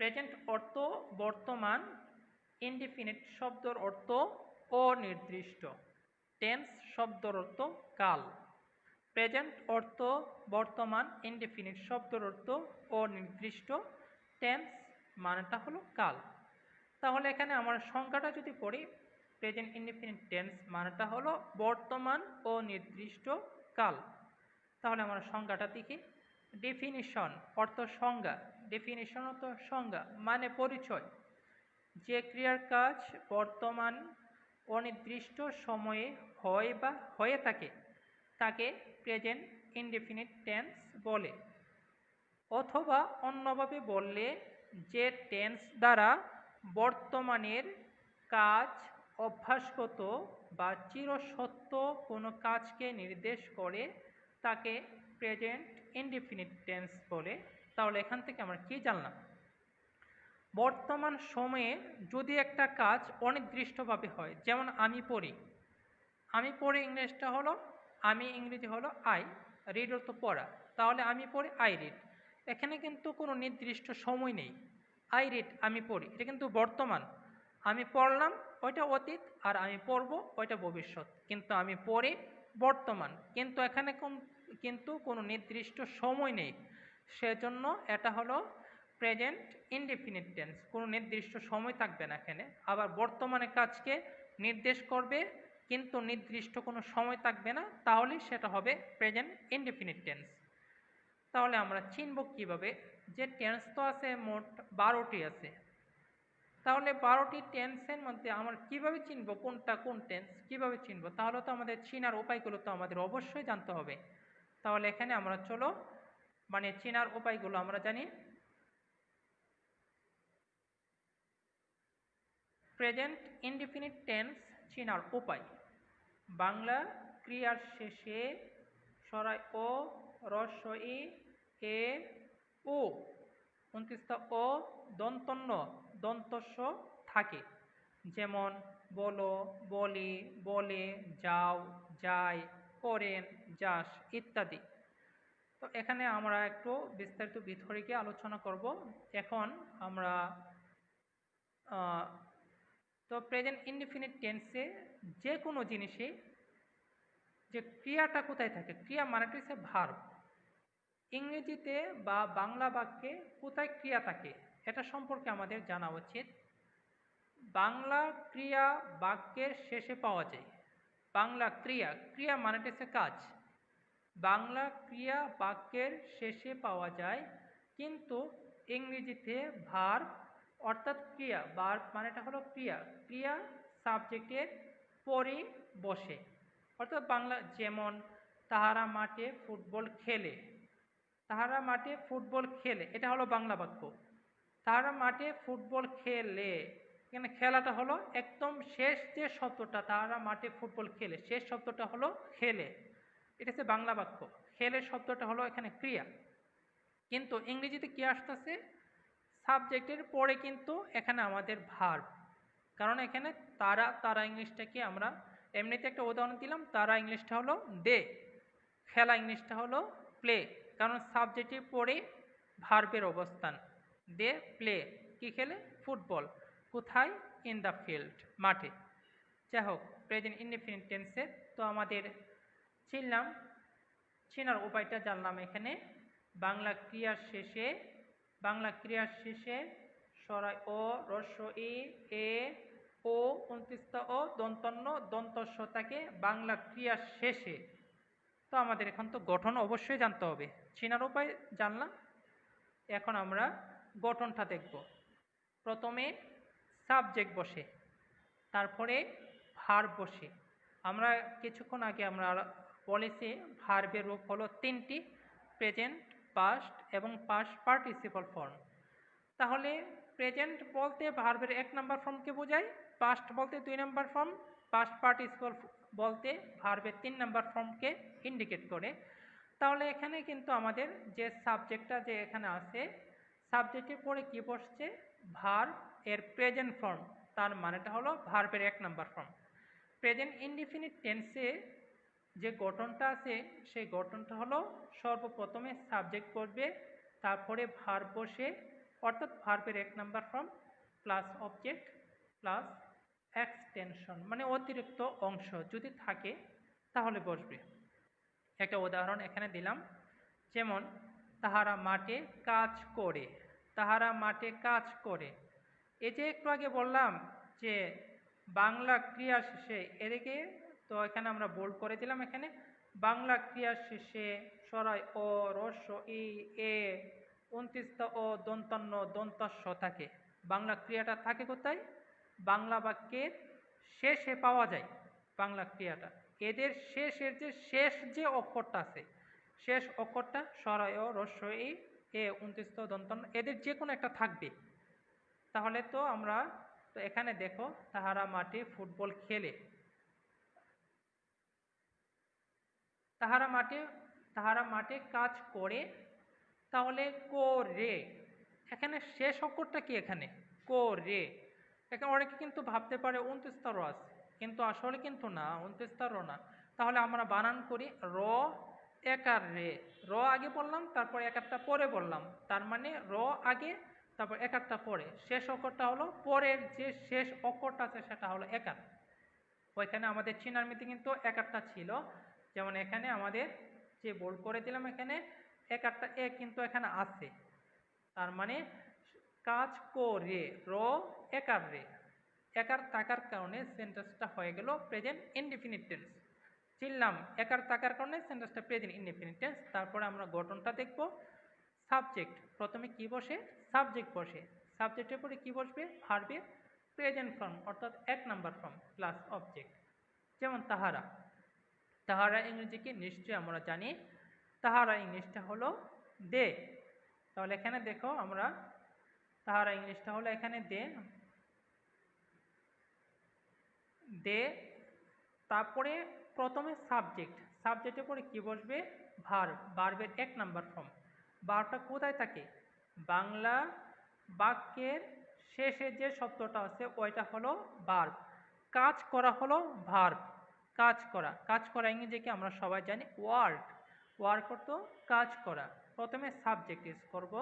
প্রেজেন্ট অর্থ বর্তমান, ইনডিফিনিট শব্দের অর্থ অনির্দিষ্ট, টেন্স শব্দের অর্থ কাল। প্রেজেন্ট অর্থ বর্তমান, ইনডিফিনিট শব্দের অর্থ অনির্দিষ্ট, টেন্স মানেটা হলো কাল। তাহলে এখানে আমরা সংজ্ঞাটা যদি পড়ি, প্রেজেন্ট ইনডিফিনিট টেন্স মানেটা হলো বর্তমান ও নির্দিষ্ট কাল। তাহলে আমরা সংজ্ঞাটা দেখি। ডেফিনিশন অর্থ সংজ্ঞা, ডেফিনিশন অর্থ সংজ্ঞা মানে পরিচয়। যে ক্রিয়ার কাজ বর্তমান অনির্দিষ্ট সময়ে হয় বা হয়ে থাকে তাকে প্রেজেন্ট ইনডেফিনিট টেন্স বলে। অথবা অন্যভাবে বললে, যে টেন্স দ্বারা বর্তমানের কাজ অভ্যাসগত বা চিরসত্য কোনো কাজকে নির্দেশ করে তাকে প্রেজেন্ট ইনডেফিনিট টেন্স বলে। তাহলে এখান থেকে আমরা কি জানলাম? বর্তমান সময়ে যদি একটা কাজ অনির্দিষ্টভাবে হয়, যেমন আমি পড়ি, ইংরেজিটা হলো ইংরেজি হলো আই, রিড অর্থ পড়া, তাহলে আমি পড়ি আই রিড। এখানে কিন্তু কোনো নির্দিষ্ট সময় নেই। আই রিড আমি পড়ি, এটা কিন্তু বর্তমান। আমি পড়লাম ওইটা অতীত, আর আমি পড়বো ওইটা ভবিষ্যৎ। কিন্তু আমি পড়ি বর্তমান, কিন্তু এখানে কিন্তু কোনো নির্দিষ্ট সময় নেই, সেজন্য এটা হলো প্রেজেন্ট ইনডেফিনিট টেন্স। কোনো নির্দিষ্ট সময় থাকবে না এখানে। আবার বর্তমানে কাজকে নির্দেশ করবে কিন্তু নির্দিষ্ট কোনো সময় থাকবে না, তাহলে সেটা হবে প্রেজেন্ট ইনডেফিনিট টেন্স। তাহলে আমরা চিনব কিভাবে? যে টেন্স তো আছে মোট 12টি আছে, তাহলে 12টি টেন্সের মধ্যে আমরা কিভাবে চিনব কোনটা কোন টেন্স, কিভাবে চিনব? তাহলে তো আমাদের চিনার উপায়গুলো তো আমাদের অবশ্যই জানতে হবে। তাহলে এখানে আমরা চলো চিনার উপায়গুলো আমরা জানি। প্রেজেন্ট ইনডেফিনিট টেন্স চিনার উপায়: বাংলা ক্রিয়ার শেষে সরাই ও রস্ব ই এ ও 29টা ও দন্তন্য দন্তস্ব থাকে, যেমন বলো, বলি, বলে, যাও, যায়, করেন, যাস ইত্যাদি। তো এখানে আমরা একটু বিস্তারিত ভিতরে গিয়ে আলোচনা করব। এখন আমরা তো প্রেজেন্ট ইনডিফিনিট টেন্সে যে কোনো জিনিসে যে ক্রিয়াটা কোথায় থাকে, ক্রিয়া মানেটা হচ্ছে ভার্ব। ইংরেজিতে বা বাংলা বাক্যে কোথায় ক্রিয়া থাকে এটা সম্পর্কে আমাদের জানা উচিত। বাংলা ক্রিয়া বাক্যের শেষে পাওয়া যায়। বাংলা ক্রিয়া, ক্রিয়া মানেটা হচ্ছে কাজ। বাংলা ক্রিয়া বাক্যের শেষে পাওয়া যায়, কিন্তু ইংরেজিতে ভার্ব অর্থাৎ ক্রিয়া, ভার্ব মানেটা হলো ক্রিয়া, ক্রিয়া সাবজেক্টের পরে বসে। অর্থাৎ বাংলা যেমন তাহারা মাঠে ফুটবল খেলে, তাহারা মাঠে ফুটবল খেলে এটা হলো বাংলা বাক্য। তাহারা মাঠে ফুটবল খেলে, এখানে খেলাটা হলো একদম শেষ যে শব্দটা, তাহারা মাঠে ফুটবল খেলে শেষ শব্দটা হলো খেলে, এটা হচ্ছে বাংলা বাক্য। খেলে শব্দটা হলো এখানে ক্রিয়া, কিন্তু ইংরেজিতে কি আসতেছে সাবজেক্টের পরে, কিন্তু এখানে আমাদের ভার্ব। কারণ এখানে তারা, তারা ইংলিশটাকে আমরা এমনিতে একটা উদাহরণ দিলাম, তারা ইংলিশটা হলো দে, খেলা ইংলিশটা হলো প্লে, কারণ সাবজেক্টের পরে ভার্বের অবস্থান। দে প্লে, কি খেলে, ফুটবল, কোথায়, ইন দ্য ফিল্ড, মাঠে। যাই হোক, প্রেজেন্ট ইনডিফিনিট টেন্সে তো আমাদের চিনলাম, চেনার উপায়টা জানলাম। এখানে বাংলা ক্রিয়ার শেষে, বাংলা ক্রিয়ার শেষে সরাই ও রস্ব ই এ ও 29টা ও দন্তন্য দন্তস্ব থাকে বাংলা ক্রিয়ার শেষে। তো আমাদের এখন তো গঠন অবশ্যই জানতে হবে, চেনার উপায় জানলাম। এখন আমরা গঠনটা দেখব। প্রথমে সাবজেক্ট বসে, তারপরে ভার্ব বসে। আমরা কিছুক্ষণ আগে আমরা বলেছি ভার্বের রূপ হলো তিনটি, প্রেজেন্ট, পাস্ট এবং পাস্ট পার্টিসিপল ফর্ম। তাহলে প্রেজেন্ট বলতে ভার্বের 1 নম্বর ফর্মকে বোঝায়, পাস্ট বলতে 2 নম্বর ফর্ম, পাস্ট পার্টিসিপল বলতে ভার্বের 3 নম্বর ফর্মকে ইন্ডিকেট করে। তাহলে এখানে কিন্তু আমাদের যে সাবজেক্টটা যে এখানে আছে, সাবজেক্টের পরে কি বসছে, ভার্ব এর প্রেজেন্ট ফর্ম, তার মানেটা হলো ভার্বের 1 নম্বর ফর্ম। প্রেজেন্ট ইনডিফিনিট টেন্সে যে গঠনটা আছে সেই গঠনটা হলো সর্বপ্রথমে সাবজেক্ট বসবে, তারপরে ভার্ব বসে, অর্থাৎ ভার্বের 1 number form plus object plus extension, মানে অতিরিক্ত অংশ যদি থাকে তাহলে বসবে। একটা উদাহরণ এখানে দিলাম, যেমন তাহারা মাঠে কাজ করে, তাহারা মাঠে কাজ করে। এই যে একটু আগে বললাম যে বাংলা ক্রিয়া শেষে, এদিকে তো এখানে আমরা বোল্ড করে দিলাম, এখানে বাংলা ক্রিয়া শেষে সরাই ও রস্ব ই এ 29টা ও দন্তন্য দন্তস্ব থাকে। বাংলা ক্রিয়াটা থাকে কোথায়, বাংলা বাক্যের শেষে পাওয়া যায় বাংলা ক্রিয়াটা। এদের শেষের যে শেষ যে অক্ষরটা আছে, শেষ অক্ষরটা সরাই ও রস্ব ই এ 29টা দন্তন্য, এদের যে কোনো একটা থাকবে। তাহলে তো আমরা তো এখানে দেখো তাহারা মাঠে ফুটবল খেলে, তাহারা মাঠে, তাহারা মাঠে কাজ করে, তাহলে করে, এখানে শেষ অক্ষরটা কি, এখানে করে। এখানে অনেকে কিন্তু ভাবতে পারে 29টা র আছে, কিন্তু আসলে কিন্তু না, 29টা র না। তাহলে আমরা বানান করি র একার রে, র আগে বললাম তারপর একারটা পরে বললাম, তার মানে র আগে তারপর একারটা পরে, শেষ অক্ষরটা হলো পরের যে শেষ অক্ষরটা আছে সেটা হলো একার। ওইখানে আমাদের চিনার মিতে কিন্তু একারটা ছিল, যেমন এখানে আমাদের যে বোল্ড করে দিলাম এখানে একারটা এ কিন্তু এখানে আছে, তার মানে কাজ করে, র একার রে, একার থাকার কারণে সেন্টেন্সটা হয়ে গেল প্রেজেন্ট ইনডিফিনিট টেন্স। চিনলাম একার থাকার কারণে সেন্টেন্সটা প্রেজেন্ট ইনডিফিনিট টেন্স। তারপরে আমরা গঠনটা দেখব। সাবজেক্ট প্রথমে কি বসে, সাবজেক্ট বসে, সাবজেক্টের পরে কি বসবে, ভার্বের প্রেজেন্ট ফর্ম অর্থাৎ 1 নম্বর ফর্ম প্লাস অবজেক্ট। যেমন তাহারা, তাহারা ইংরেজিকে নিশ্চয়ই আমরা জানি, তাহারা ইংলিশটা হলো দে। তাহলে এখানে দেখো আমরা তাহারা ইংলিশটা হলো এখানে দে, দে। তারপরে প্রথমে সাবজেক্ট, সাবজেক্টের পরে কি বসবে, ভার্বের 1 নাম্বার ফর্ম। ভার্বটা কোথায় থাকে? বাংলা বাক্যের শেষে যে শব্দটা আছে ওইটা হলো ভার্ব। কাজ করা হলো ভার্ব। কাজ করা ইংরেজি কি আমরা সবাই জানি ওয়ার্ক। ওয়ার্ক অর্থ কাজ করা। প্রথমে সাবজেক্ট ইউজ করব,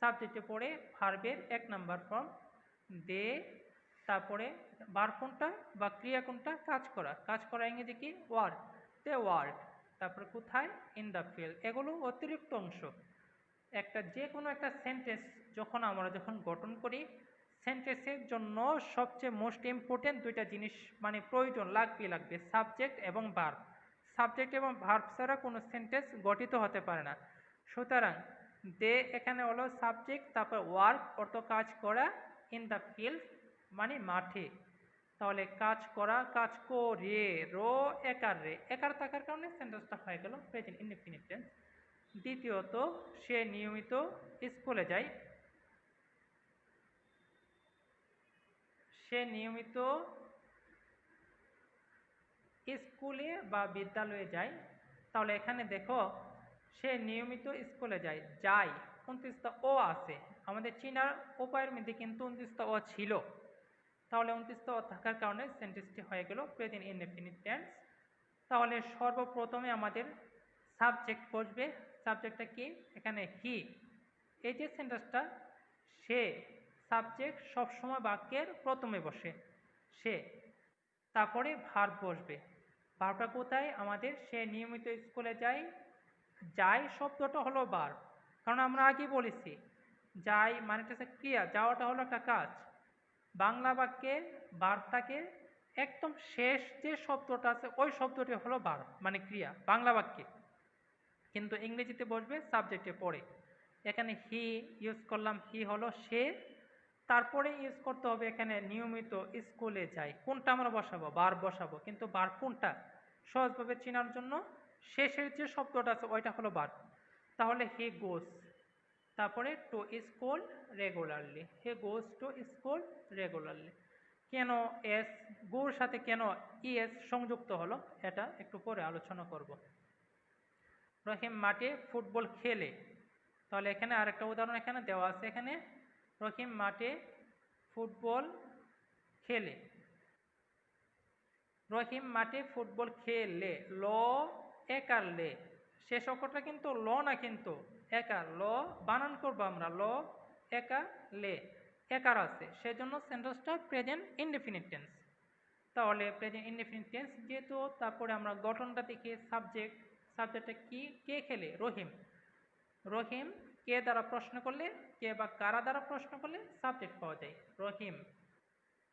সাবজেক্টে পড়ে ভার্বের 1 নাম্বার ফর্ম দে, তারপরে ভার্ব কোনটা বা ক্রিয়া কোনটা? কাজ করা ইংরেজি কি ওয়ার্ক। দে ওয়ার্ক। তারপরে কোথায়? In the field. এগুলো অতিরিক্ত অংশ। যে কোনো একটা সেন্টেন্স আমরা যখন গঠন করি, সেন্টেন্সের জন্য সবচেয়ে মোস্ট ইম্পর্টেন্ট দুইটা জিনিস প্রয়োজন লাগবে, সাবজেক্ট এবং ভার্ব। সাবজেক্ট এবং ভার্ব ছাড়া কোনো সেন্টেন্স গঠিত হতে পারে না। সুতরাং দে এখানে হলো সাবজেক্ট, তারপর ওয়ার্ক অর্থ কাজ করা, ইন দ্য ফিল্ড মাঠে। তাহলে কাজ করা, কাজ করে, একার থাকার কারণে সেন্টেন্সটা হয়ে গেল প্রেজেন্ট ইনডেফিনিট টেন্স। দ্বিতীয়ত, সে নিয়মিত স্কুলে যায়। সে নিয়মিত স্কুলে বা বিদ্যালয়ে যায়। তাহলে এখানে দেখো, সে নিয়মিত স্কুলে যায়। 29টা ও আছে। আমাদের চীনার উপায়ের মধ্যে কিন্তু 29টা ও ছিল। তাহলে 29টা ও থাকার কারণে সেন্টেন্সটি হয়ে গেল প্রেজেন্ট ইনডেফিনিট টেন্স। তাহলে সর্বপ্রথমে আমাদের সাবজেক্ট বসবে। সাবজেক্টটা কি? এখানে হি। এই যে সেন্টেন্সটা, সে সাবজেক্ট সবসময় বাক্যের প্রথমে বসে, সে। তারপরে ভার্ব বসবে। ভার্বটা কোথায়? আমাদের সে নিয়মিত স্কুলে যায় শব্দটা হলো ভার্ব। কারণ আমরা আগে বলেছি যায় মানেটা হচ্ছে ক্রিয়া, যাওয়াটা হলো একটা কাজ। বাংলা বাক্যে ভার্ব থাকে একদম শেষ যে শব্দটা আছে ওই শব্দটি হলো ভার্ব ক্রিয়া বাংলা বাক্যে, কিন্তু ইংরেজিতে বসবে সাবজেক্টে পড়ে। এখানে হি ইউজ করলাম, হি হলো সে। তারপরে ইউজ করতে হবে এখানে নিয়মিত স্কুলে যায়। কোনটা আমরা বসাবো? ভার্ব বসাবো, কিন্তু ভার্ব কোনটা সহজভাবে চেনার জন্য শেষের যে শব্দটা আছে ওইটা হলো ভার্ব। তাহলে হি গোস, তারপরে to school regularly, he goes to school regularly. কেন এস গোর সাথে কেন ইএস সংযুক্ত হলো এটা একটু পরে আলোচনা করব। রহিম মাঠে ফুটবল খেলে। তাহলে এখানে আরেকটা উদাহরণ এখানে দেওয়া আছে। এখানে রহিম মাঠে ফুটবল খেলে। রহিম মাঠে ফুটবল খেলে, ল একার লে। শেষ অক্ষরটা কিন্তু ল না, কিন্তু একার। ল বানান করবো আমরা, ল একার লে, একার আছে, সেজন্য সেন্টেন্সটা প্রেজেন্ট ইনডেফিনিট টেন্স। তাহলে প্রেজেন্ট ইনডেফিনিট টেন্স যেহেতু, তারপরে আমরা গঠনটা দেখি। সাবজেক্টটা কি? কে খেলে? রহিম। রহিম কে দ্বারা প্রশ্ন করলে, কে বা কারা দ্বারা প্রশ্ন করলে সাবজেক্ট পাওয়া যায় রহিম।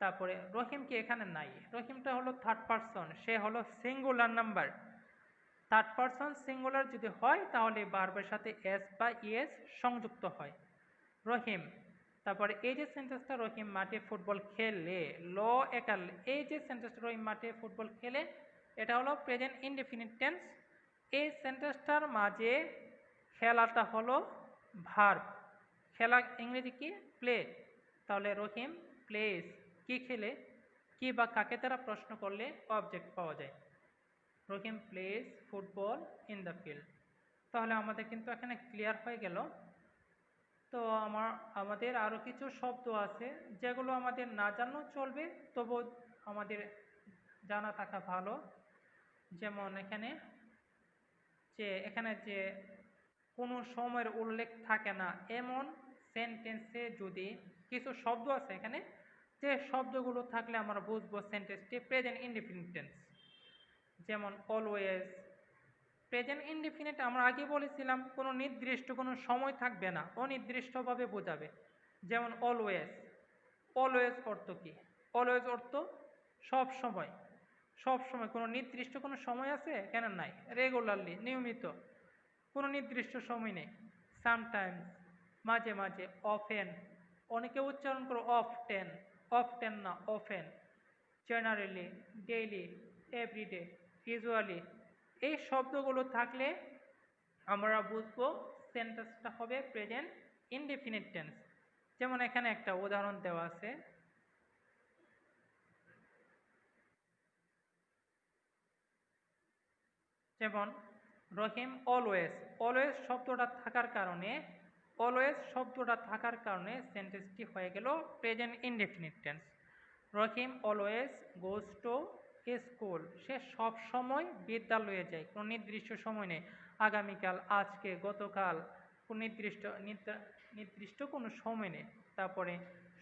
তারপরে রহিম কি এখানে নাই, রহিমটা হলো থার্ড পারসন, সে হলো singular number. Third person singular যদি হয় তাহলে ভার্বের সাথে এস বা ইএস সংযুক্ত হয়। রহিম। তারপরে এই যে সেন্টেন্সটা রহিম মাঠে ফুটবল খেলে, ল একাল, এই যে সেন্টেন্সটা রহিম মাঠে ফুটবল খেলে, এটা হলো প্রেজেন্ট ইনডেফিনিট টেন্স। এই সেন্টেন্সটার মাঝে খেলাটা হলো ভার্ব। খেলা ইংরেজি কি? প্লে। তাহলে রহিম প্লেস, কি খেলে, কি বা কাকে দ্বারা প্রশ্ন করলে অবজেক্ট পাওয়া যায়। Rahim plays football in the field. তাহলে আমাদের কিন্তু এখানে ক্লিয়ার হয়ে গেল। তো আমাদের আরও কিছু শব্দ আছে যেগুলো আমাদের না জানলেও চলবে, তবু আমাদের জানা থাকা ভালো। যেমন এখানে যে কোনো সময়ের উল্লেখ থাকে না এমন সেন্টেন্সে যদি কিছু শব্দ আছে এখানে, যে শব্দগুলো থাকলে আমরা বুঝবো সেন্টেন্সটি প্রেজেন্ট ইনডেফিনিট টেন্স। যেমন অলওয়েজ। প্রেজেন্ট ইনডেফিনিট আমরা আগে বলেছিলাম কোনো নির্দিষ্ট কোনো সময় থাকবে না, অনির্দিষ্টভাবে বোঝাবে। যেমন অলওয়েজ। অলওয়েজ অর্থ কি? অলওয়েজ অর্থ সব সময়। সব সময়, কোনো নির্দিষ্ট কোনো সময় আছে? কেন নাই। রেগুলারলি, নিয়মিত, কোনো নির্দিষ্ট সময় নেই। সামটাইমস, মাঝে মাঝে। অফেন, অনেকে উচ্চারণ করো অফটেন, অফটেন না often. Generally, daily, everyday, usually. এই শব্দগুলো থাকলে আমরা বুঝবো সেন্টেন্সটা হবে প্রেজেন্ট ইনডেফিনিট টেন্স। যেমন এখানে একটা উদাহরণ দেওয়া আছে। যেমন রহিম অলওয়েজ, অলওয়েজ শব্দটা থাকার কারণে সেন্টেন্সটি হয়ে গেল present indefinite tense. Rahim always goes to school, সে সব সময় বিদ্যালয়ে যায়, কোনো নির্দিষ্ট সময় নেই, আগামীকাল, আজকে, গতকাল, কোনো নির্দিষ্ট কোনো সময় নেই। তারপরে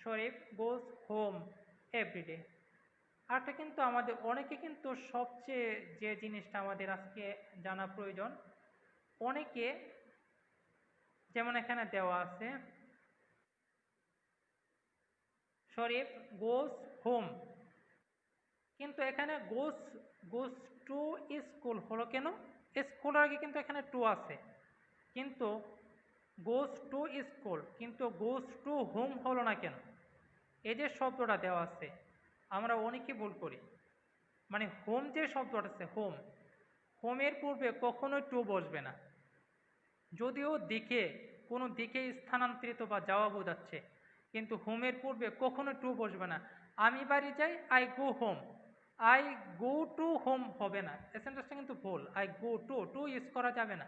শরীফ গোজ হোম এভরিডে। আরেকটা কিন্তু আমাদের অনেকে কিন্তু সবচেয়ে যে জিনিসটা আমাদের আজকে জানা প্রয়োজন, অনেকে যেমন এখানে দেওয়া আছে শরীফ গোজ হোম, কিন্তু এখানে গোজ গোজ টু স্কুল হলো কেন? স্কুলের আগে কিন্তু এখানে টু আছে, কিন্তু গোজ টু স্কুল, কিন্তু গোজ টু হোম হলো না কেন? এই যে শব্দটা দেওয়া আছে আমরা অনেকে ভুল করি, মানে হোম যে শব্দটা আছে হোম, হোমের পূর্বে কখনোই টু বসবে না। যদিও কোনো দিকে স্থানান্তরিত বা যাওয়া বোঝাচ্ছে, কিন্তু হোমের পূর্বে কখনো টু বসবে না। আমি বাড়ি যাই, I go home, I go to home হবে না, এই সেন্টেন্সটা কিন্তু ভুল। আই গো টু ইউজ করা যাবে না।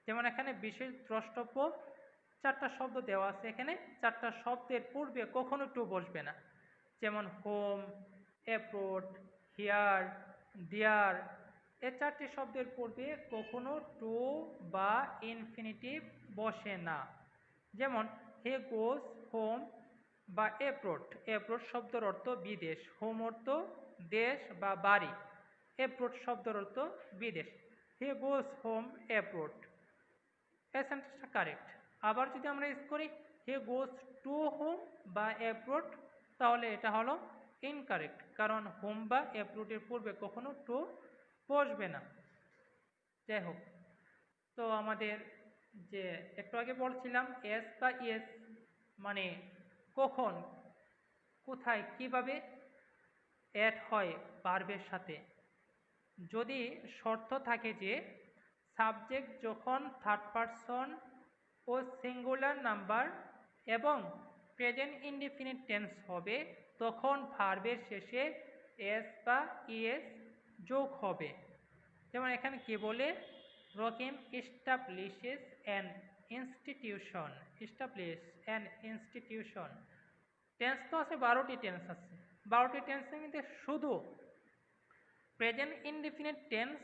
যেমন এখানে বিশেষ দ্রষ্টব্য 4টা শব্দ দেওয়া আছে, এখানে 4টা শব্দের পূর্বে কখনো টু বসবে না। যেমন হোম, অ্যাব্রোড, হিয়ার, দেয়ার, এই 4টি শব্দের পূর্বে কখনো টু বা ইনফিনিটিভ বসে না। যেমন হে গোজ হোম বা অ্যাব্রোড, অ্যাব্রোড শব্দের অর্থ বিদেশ, হোম অর্থ দেশ বা বাড়ি, অ্যাব্রোড শব্দের অর্থ বিদেশ। হে গোজ হোম অ্যাব্রোড, এই সেন্টেন্সটা কারেক্ট। আবার যদি আমরা ইউজ করি হে গোজ টু হোম বা অ্যাব্রোড, তাহলে এটা হলো ইনকারেক্ট, কারণ হোম বা অ্যাব্রোডের পূর্বে কখনো টু বসবে না। যাই হোক, তো আমাদের যে একটু আগে বলছিলাম এস বা ইয়েস মানে কখন, কোথায়, কিভাবে অ্যাড হয় ভার্বের সাথে। যদি শর্ত থাকে যে সাবজেক্ট যখন থার্ড পারসন ও সিঙ্গুলার নাম্বার এবং প্রেজেন্ট ইনডিফিনিট টেন্স হবে, তখন ভার্বের শেষে এস বা ইএস যোগ হবে। যেমন এখানে কি বলে, Rahim establishes an institution, establish an institution. Tense তো আছে 12টি টেন্স আছে, 12টি টেন্সের মধ্যে শুধু প্রেজেন্ট ইনডিফিনিট টেন্স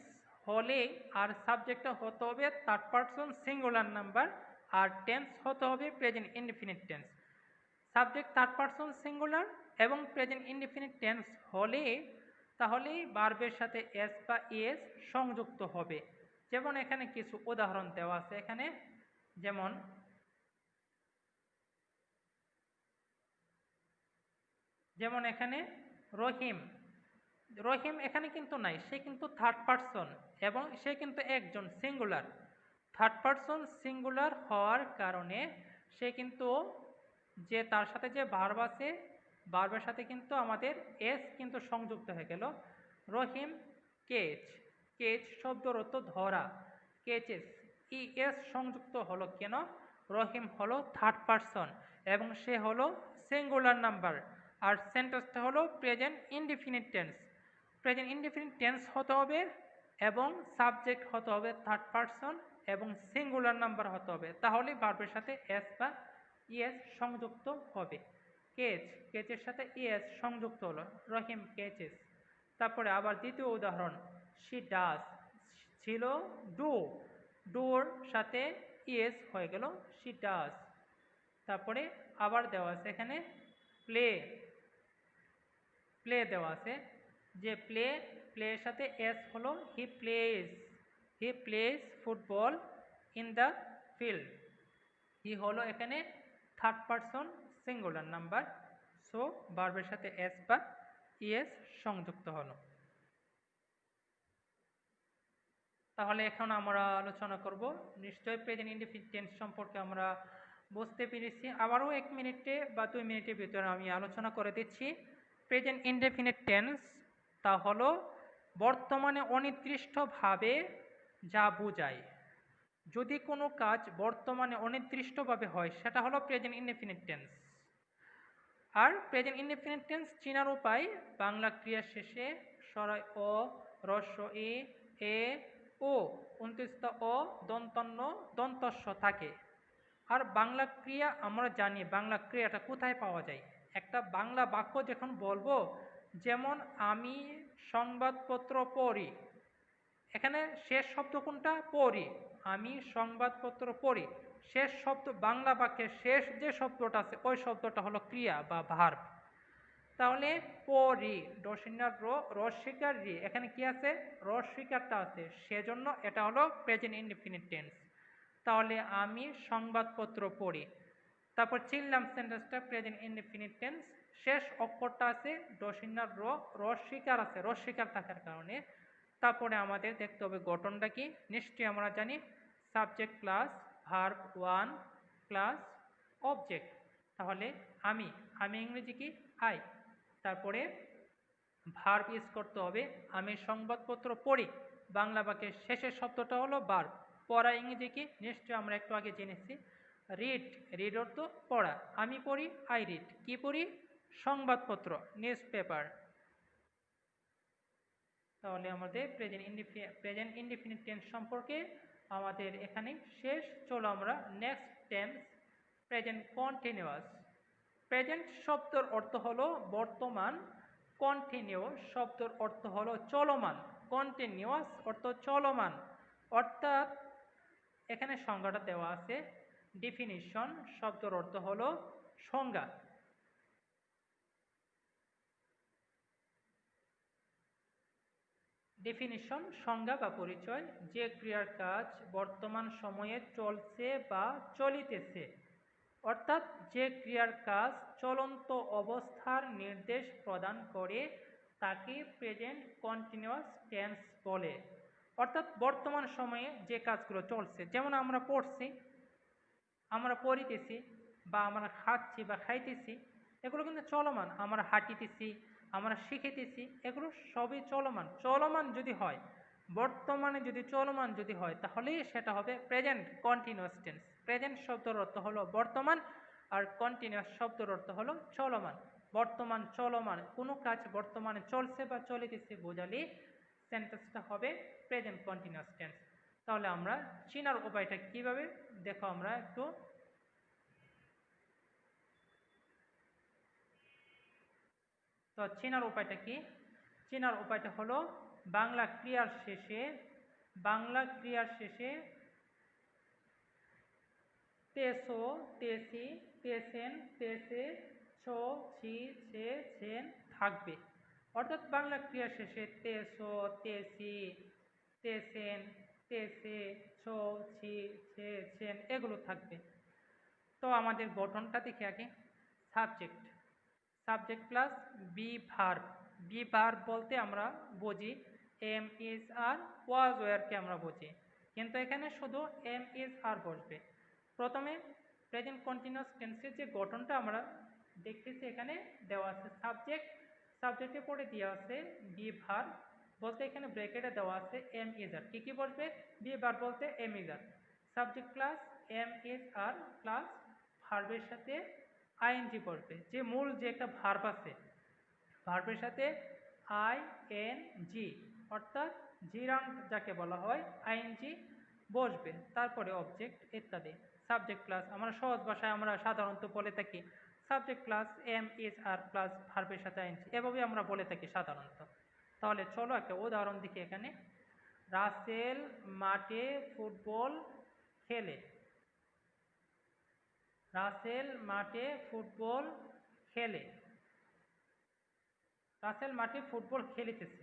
হলে আর সাবজেক্টটা হতে হবে থার্ড পারসন সিঙ্গুলার নাম্বার, আর টেন্স হতে হবে present indefinite tense. Subject third person singular এবং প্রেজেন্ট ইনডিফিনিট টেন্স হলে তাহলেই ভার্বের সাথে এস বা ইএস সংযুক্ত হবে। যেমন এখানে কিছু উদাহরণ দেওয়া আছে এখানে, যেমন এখানে রহিম, রহিম এখানে কিন্তু নাই, সে কিন্তু থার্ড পারসন এবং সে কিন্তু একজন সিঙ্গুলার। থার্ড পারসন সিঙ্গুলার হওয়ার কারণে সে কিন্তু যে তার সাথে যে ভার্ব আছে, ভার্বের সাথে কিন্তু আমাদের এস কিন্তু সংযুক্ত হয়ে গেল। রহিম কেচ, কেচ শব্দের অর্থ ধরা, কেচেস, ই এস সংযুক্ত হলো কেন? রহিম হলো থার্ড পারসন এবং সে হলো সিঙ্গুলার নাম্বার, আর সেন্টেন্সটা হলো present indefinite tense. Present indefinite tense হতে হবে এবং সাবজেক্ট হতে হবে থার্ড পারসন এবং সিঙ্গুলার নাম্বার হতে হবে, তাহলে ভার্বের সাথে এস বা ইএস সংযুক্ত হবে। কেচ, কেচের সাথে ইএস সংযুক্ত হলো, রহিম কেচেস। তারপরে আবার দ্বিতীয় উদাহরণ, শি ডাজ ছিল ডু, ডুর সাথে ইএস হয়ে গেল শি ডাজ। তারপরে আবার দেওয়া আছে এখানে প্লে, প্লে দেওয়া আছে যে প্লে, প্লের সাথে এস হলো he plays, he plays football in the field. He হলো এখানে third person singular number, so ভার্বের সাথে এস বা ইএস সংযুক্ত হলো। তাহলে এখন আমরা আলোচনা করব, নিশ্চয়ই প্রেজেন্ট ইনডিফিনিট টেন্স সম্পর্কে আমরা বুঝতে পেরেছি। আবারও 1 মিনিটে বা 2 মিনিটের ভিতরে আমি আলোচনা করে দিচ্ছি। প্রেজেন্ট ইনডেফিনিট টেন্স তা হলো বর্তমানে অনির্দিষ্টভাবে যা বোঝায়। যদি কোনো কাজ বর্তমানে অনির্দিষ্টভাবে হয় সেটা হলো প্রেজেন্ট ইনডেফিনিট টেন্স। আর প্রেজেন্ট ইনডেফিনিট টেন্স চেনার উপায়, বাংলা ক্রিয়া শেষে সরাই অ, হ্রস্ব এ, এ, ও 29টা অ দন্তান্ন দন্তস্ব থাকে। আর বাংলা ক্রিয়া আমরা জানি বাংলা ক্রিয়াটা কোথায় পাওয়া যায়। একটা বাংলা বাক্য যখন বলবো, যেমন আমি সংবাদপত্র পড়ি, এখানে শেষ শব্দ কোনটা? পড়ি। আমি সংবাদপত্র পড়ি, শেষ শব্দ বাংলা বাক্যের শেষ যে শব্দটা আছে ওই শব্দটা হলো ক্রিয়া বা ভার্ব। তাহলে পড়ি ডসিনার রস্বীকার রি, এখানে কি আছে? রস্বীকারটা আছে, সেজন্য এটা হলো প্রেজেন্ট ইনডিফিনিট টেন্স। তাহলে আমি সংবাদপত্র পড়ি। তারপর চিনলাম সেন্টেন্সটা প্রেজেন্ট ইনডিফিনিট টেন্স, শেষ অক্ষরটা আছে ডসিনার রস্বীকার আছে, রস্বীকার থাকার কারণে। তারপরে আমাদের দেখতে হবে গঠনটা কি। নিশ্চয়ই আমরা জানি subject plus verb one plus object. তাহলে আমি ইংরেজি কি? আই। তারপরে ভার্ব ইউজ করতে হবে, আমি সংবাদপত্র পড়ি, বাংলা বাক্যের শেষের শব্দটা হলো ভার্ব। পড়া ইংরেজি কি? নিশ্চয়ই আমরা একটু আগে জেনেছি রিড। রিড অর্থ পড়া। আমি পড়ি, আই রিড। কি পড়ি? সংবাদপত্র, নিউজ পেপার। তাহলে আমাদের প্রেজেন্ট ইনডিফিনিট টেন্স সম্পর্কে আমাদের এখানে শেষ। চলো আমরা next tense present continuous. Present শব্দের অর্থ হলো বর্তমান, কন্টিনিউয়াস শব্দের অর্থ হলো চলমান। কন্টিনিউয়াস অর্থ চলমান, অর্থাৎ এখানে সংজ্ঞাটা দেওয়া আছে। ডেফিনিশন শব্দের অর্থ হলো সংজ্ঞা। ডেফিনিশন সংজ্ঞা বা পরিচয়, যে ক্রিয়ার কাজ বর্তমান সময়ে চলছে বা চলিতেছে, অর্থাৎ যে ক্রিয়ার কাজ চলন্ত অবস্থার নির্দেশ প্রদান করে তাকে প্রেজেন্ট কন্টিনিউয়াস টেন্স বলে। অর্থাৎ বর্তমান সময়ে যে কাজগুলো চলছে, যেমন আমরা পড়ছি, আমরা পড়িতেছি, বা আমরা খাচ্ছি বা খাইতেছি, এগুলো কিন্তু চলমান। আমরা হাঁটিতেছি, আমরা শিখিতেছি, এগুলো সবই চলমান। চলমান যদি হয়, বর্তমানে যদি চলমান যদি হয়, তাহলেই সেটা হবে প্রেজেন্ট কন্টিনিউয়াস টেন্স। প্রেজেন্ট শব্দের অর্থ হলো বর্তমান, আর কন্টিনিউয়াস শব্দের অর্থ হলো চলমান। বর্তমান চলমান, কোনো কাজ বর্তমানে চলছে বা চলিতেছে বোঝালে সেন্টেন্সটা হবে প্রেজেন্ট কন্টিনিউয়াস টেন্স। তাহলে আমরা চেনার উপায়টা কিভাবে দেখো আমরা একটু। তো চেনার উপায়টা কি? চেনার উপায়টা হলো বাংলা ক্রিয়ার শেষে তেসো, তেসি, তেসেন, তেসে, ছো, ছি, ছে, ছেন থাকবে। অর্থাৎ বাংলা ক্রিয়ার শেষে তেসো, তেসি, তেসেন, তেসে, ছো, ছি, ছে, ছেন এগুলো থাকবে। তো আমাদের গঠনটা দেখে আগে। Subject, subject plus be verb. B verb বলতে আমরা বুঝি এম ইজ আর, ওয়াজ ওয়ারকে আমরা বুঝি, কিন্তু এখানে শুধু এম ইজ আর বসবে। প্রথমে প্রেজেন্ট কন্টিনিউয়াস টেন্সের যে গঠনটা আমরা দেখতেছি এখানে দেওয়া আছে সাবজেক্ট, সাবজেক্টে পরে দেওয়া আছে বি ভার্ব বলতে এখানে ব্র্যাকেটে দেওয়া আছে এম ইজ আর। কী কী বসবে? বি ভার্ব বলতে am is are, subject plus am is are plus ভার্বের সাথে আইএনজি বসবে। যে মূল যে একটা ভার্ব আছে, ভার্বের সাথে আই এন জি, অর্থাৎ জিরান্ট যাকে বলা হয়, আইএনজি বসবে। তারপরে অবজেক্ট ইত্যাদি। সাবজেক্ট প্লাস আমরা সহজ ভাষায় আমরা সাধারণত বলে থাকি subject plus am is are plus ভার্বের সাথে আইএনজি, এভাবে আমরা বলে থাকি সাধারণত। তাহলে চলো একটা উদাহরণ দেখি এখানে। রাসেল মাঠে ফুটবল খেলে। রাসেল মাঠে ফুটবল খেলে। রাসেল মাঠে ফুটবল খেলিতেছে।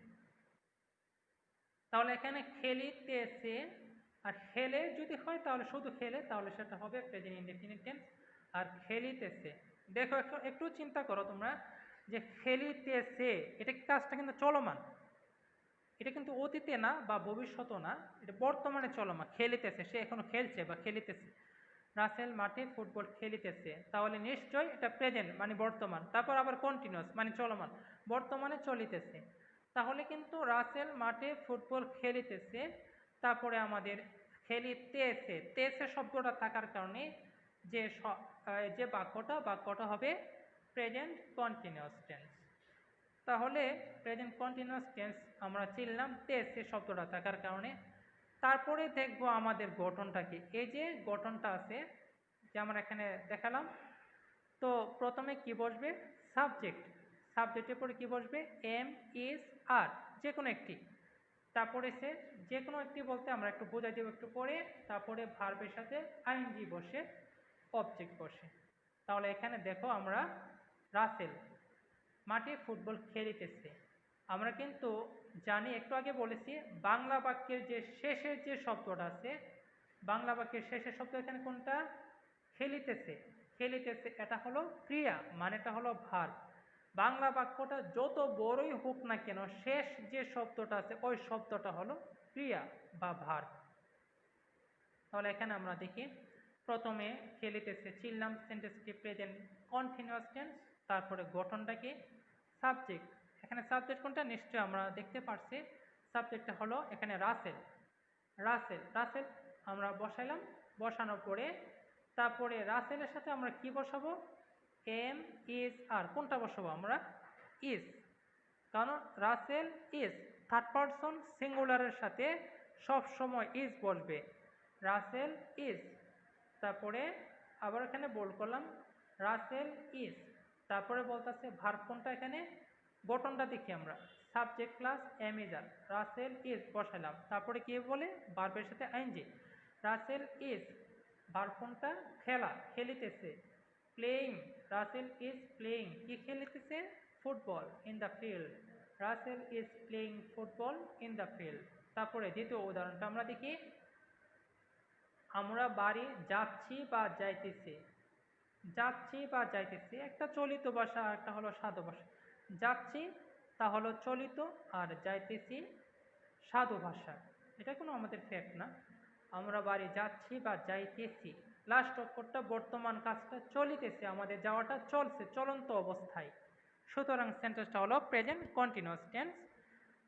তাহলে এখানে খেলিতেছে আর খেলে যদি হয় তাহলে শুধু খেলে, তাহলে সেটা হবে প্রেজেন্ট ইনডেফিনিট টেন্স। আর খেলিতেছে, দেখো একটু একটু চিন্তা করো তোমরা, যে খেলিতেছে এটা কাজটা কিন্তু চলমান, এটা কিন্তু অতীতে না বা ভবিষ্যতও না, এটা বর্তমানে চলমান। খেলিতেছে, সে এখনো খেলছে বা খেলিতেছে। রাসেল মাঠে ফুটবল খেলিতেছে, তাহলে নিশ্চয়ই এটা প্রেজেন্ট মানে বর্তমান। তারপর আবার কন্টিনিউয়াস মানে চলমান, বর্তমানে চলিতেছে। তাহলে কিন্তু রাসেল মাঠে ফুটবল খেলিতেছে, তারপরে আমাদের খেলিতেছে, তেছে শব্দটা থাকার কারণে যে যে বাক্যটা হবে প্রেজেন্ট কন্টিনিউয়াস টেন্স। তাহলে প্রেজেন্ট কন্টিনিউয়াস টেন্স আমরা চিনলাম তেছে শব্দটা থাকার কারণে। তারপরে দেখব আমাদের গঠনটা কি। এই যে গঠনটা আছে, যেমন এখানে দেখালাম, তো প্রথমে কি বসবে? সাবজেক্ট। সাবজেক্টের পরে কি বসবে? এম, ইজ, আর, যে কোনো একটি। তারপরে সে, যে কোনো একটি বলতে আমরা একটু বোঝাই দেব একটু পরে। তারপরে ভার্বের সাথে আইএনজি বসে, অবজেক্ট বসে। তাহলে এখানে দেখো আমরা রাসেল মাঠে ফুটবল খেলিতেছে। আমরা কিন্তু জানি, একটু আগে বলেছি, বাংলা বাক্যের যে শেষের যে শব্দটা আছে, বাংলা বাক্যের শেষের শব্দ এখানে কোনটা? খেলিতেছে। খেলিতেছে এটা হলো ক্রিয়া, মানেটা হলো ভার্ব। বাংলা বাক্যটা যত বড়ই হোক না কেন, শেষ যে শব্দটা আছে ওই শব্দটা হলো ক্রিয়া বা ভার্ব। তাহলে এখানে আমরা দেখি, প্রথমে খেলিতেছে চিনলাম, সেন্টেন্সটি প্রেজেন্ট কন্টিনিউয়াস টেন্স। তারপরে গঠনটা কি? সাবজেক্ট। এখানে সাবজেক্ট কোনটা? নিশ্চয়ই আমরা দেখতে পারছি, সাবজেক্টটা হলো এখানে রাসেল। রাসেল, রাসেল আমরা বসাইলাম। বসানোর পরে তারপরে রাসেলের সাথে আমরা কি বসাবো? এম, ইজ, আর। কোনটা বসাবো আমরা? ইজ। কারণ রাসেল ইজ থার্ড পারসন সিঙ্গুলারের সাথে সব সময় ইজ বসবে। রাসেল ইজ। তারপরে আবার এখানে বোল্ড করলাম, রাসেল ইজ। তারপরে বলতেছে ভার্ব কোনটা? এখানে গঠনটা দেখি আমরা, subject plus am is are. Russell is বসালাম। তারপরে কি বলে? ভার্বের সাথে আইএনজি। রাসেল ইজ, ভার্ব কোনটা? খেলা, খেলিতেছে। প্লেয়িং, রাসেল ইজ প্লেয়িং, কি খেলিতেছে? Football in the field. Rasel is playing football in the field. তারপরে দ্বিতীয় উদাহরণটা আমরা দেখি, আমরা বাড়ি যাচ্ছি বা যাইতেছি। যাচ্ছি বা যাইতেছি একটা চলিত ভাষা, একটা হলো সাধু ভাষা। যাচ্ছি তা হলো চলিত, আর যাইতেছি সাধু ভাষা। এটা কোনো আমাদের ফ্যাক্ট না। আমরা বাড়ি যাচ্ছি বা যাইতেছি, লাস্ট অক্ষরটা বর্তমান কাজটা চলিতেছে, আমাদের যাওয়াটা চলছে, চলন্ত অবস্থায়। সুতরাং সেন্টেন্সটা হলো প্রেজেন্ট কন্টিনিউয়াস টেন্স।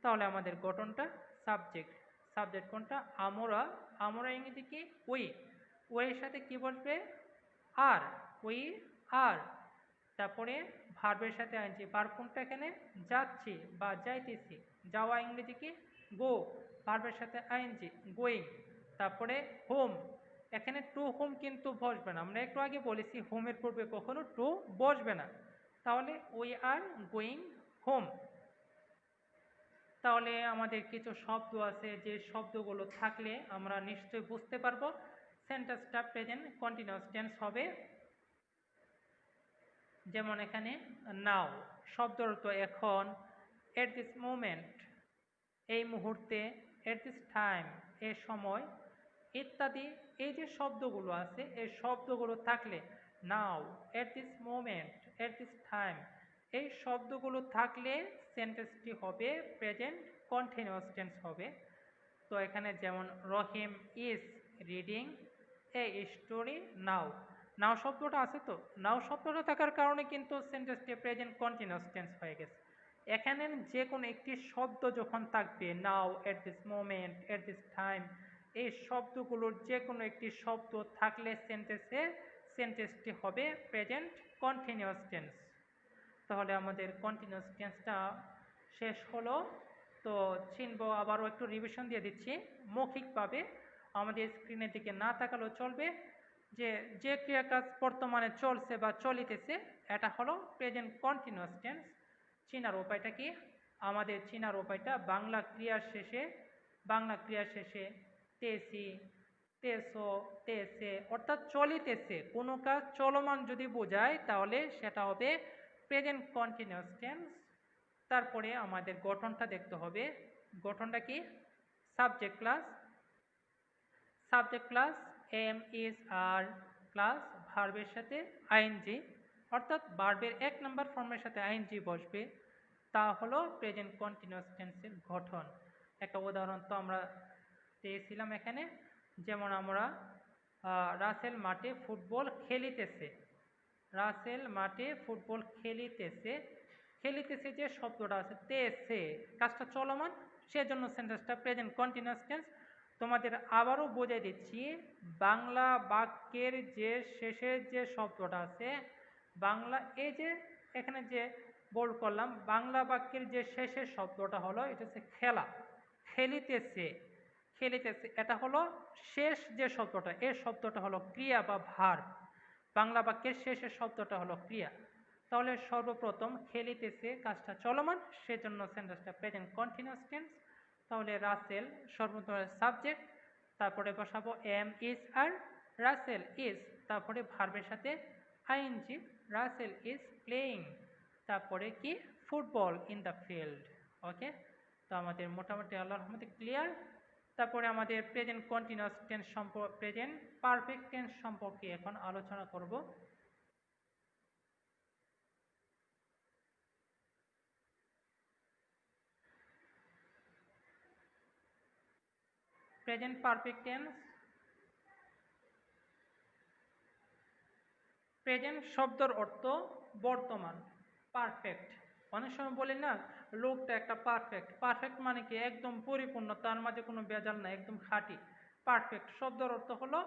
তাহলে আমাদের গঠনটা সাবজেক্ট। সাবজেক্ট কোনটা? আমরা। আমরা ইংরেজি কি? উই। উইয়ের সাথে কি বসবে? আর। We are. তারপরে ভার্বের সাথে আইনজি। ভার্ব কোনটা এখানে? যাচ্ছি বা যাইতেছি। যাওয়া ইংরেজি কি? গো। ভার্বের সাথে আইনজি, গোয়িং। তারপরে হোম। এখানে টু হোম কিন্তু বসবে না, আমরা একটু আগে বলেছি হোমের পূর্বে কখনো টু বসবে না। তাহলে উই আর গোয়িং হোম। তাহলে আমাদের কিছু শব্দ আছে, যে শব্দগুলো থাকলে আমরা নিশ্চয়ই বুঝতে পারবো সেন্টেন্সটা প্রেজেন্ট কন্টিনিউয়াস টেন্স হবে। যেমন এখানে নাও, শব্দের অর্থ এখন, এট দিস মোমেন্ট, এই মুহূর্তে, এট দিস টাইম, এ সময়, ইত্যাদি। এই যে শব্দগুলো আছে, এই শব্দগুলো থাকলে now, at this moment, at this time, এই শব্দগুলো থাকলে সেন্টেন্সটি হবে প্রেজেন্ট কন্টিনিউয়াস টেন্স হবে। তো এখানে যেমন রহিম ইজ রিডিং এ স্টোরি নাও। নাও শব্দটা আছে, তো নাও শব্দটা থাকার কারণে কিন্তু সেন্টেন্সটি প্রেজেন্ট কন্টিনিউয়াস টেন্স হয়ে গেছে। এখানে যে কোনো একটি শব্দ যখন থাকবে, now, at this moment, at this time, এই শব্দগুলোর যে কোনো একটি শব্দ থাকলে সেন্টেন্সটি হবে প্রেজেন্ট কন্টিনিউয়াস টেন্স। তাহলে আমাদের কন্টিনিউয়াস টেন্সটা শেষ হলো। তো চিনব, আবারও একটু রিভিশন দিয়ে দিচ্ছি মৌখিকভাবে, আমাদের স্ক্রিনের দিকে না তাকালেও চলবে। যে যে ক্রিয়া কাজ বর্তমানে চলছে বা চলিতেছে, এটা হলো প্রেজেন্ট কন্টিনিউয়াস টেন্স। চিনার উপায়টা কি? আমাদের চিনার উপায়টা বাংলা ক্রিয়ার শেষে তেসি, তেসো, তেসে অর্থাৎ চলিতেছে কোনো কাজ চলমান যদি বোঝায় তাহলে সেটা হবে প্রেজেন্ট কন্টিনিউয়াস টেন্স। তারপরে আমাদের গঠনটা দেখতে হবে। গঠনটা কি? Subject plus am is are plus ভার্বের সাথে আইএনজি, অর্থাৎ ভার্বের 1 নম্বর ফর্মের সাথে আইএনজি বসবে। তা হলো প্রেজেন্ট কন্টিনিউয়াস টেন্সের গঠন। একটা উদাহরণ তো আমরা পেয়েছিলাম এখানে, যেমন আমরা রাসেল মাঠে ফুটবল খেলিতেছে। রাসেল মাঠে ফুটবল খেলিতেছে। খেলিতেছে যে শব্দটা আছে, তেছে, কাজটা চলমান, সেজন্য সেন্টেন্সটা প্রেজেন্ট কন্টিনিউয়াস টেন্স। তোমাদের আবারও বোঝাই দিচ্ছি, বাংলা বাক্যের যে শেষের যে শব্দটা আছে, বাংলা এই যে এখানে যে বোল্ড করলাম, বাংলা বাক্যের যে শেষের শব্দটা হলো এটা হচ্ছে খেলা। খেলিতেছে, খেলিতেছে, এটা হলো শেষ যে শব্দটা, এর শব্দটা হলো ক্রিয়া বা ভার্ব। বাংলা বাক্যের শেষের শব্দটা হলো ক্রিয়া। তাহলে সর্বপ্রথম খেলিতেছে কাজটা চলমান, সেজন্য সেন্টেন্সটা প্রেজেন্ট কন্টিনিউয়াস টেন্স। তাহলে রাসেল সর্বপ্রথম সাবজেক্ট, তারপরে বসাবো am is are, Russell is, তারপরে ভার্বের সাথে আইএনজি, রাসেল ইজ প্লেয়িং, তারপরে কি football in the field. Okay, তো আমাদের মোটামুটি আল্লাহর রহমতে ক্লিয়ার। তারপরে আমাদের প্রেজেন্ট কন্টিনিউয়াস টেন্স সম্পর্কে, প্রেজেন্ট পারফেক্ট টেন্স সম্পর্কে এখন আলোচনা করব। প্রেজেন্ট পারফেক্ট টেন্স, প্রেজেন্ট শব্দের অর্থ বর্তমান, পারফেক্ট। অনেক সময় বলি না লোকটা একটা পারফেক্ট, পারফেক্ট মানে কি একদম পরিপূর্ণ, তার মাঝে কোনো ভেজাল নাই, একদম খাঁটি। পারফেক্ট শব্দের অর্থ হলো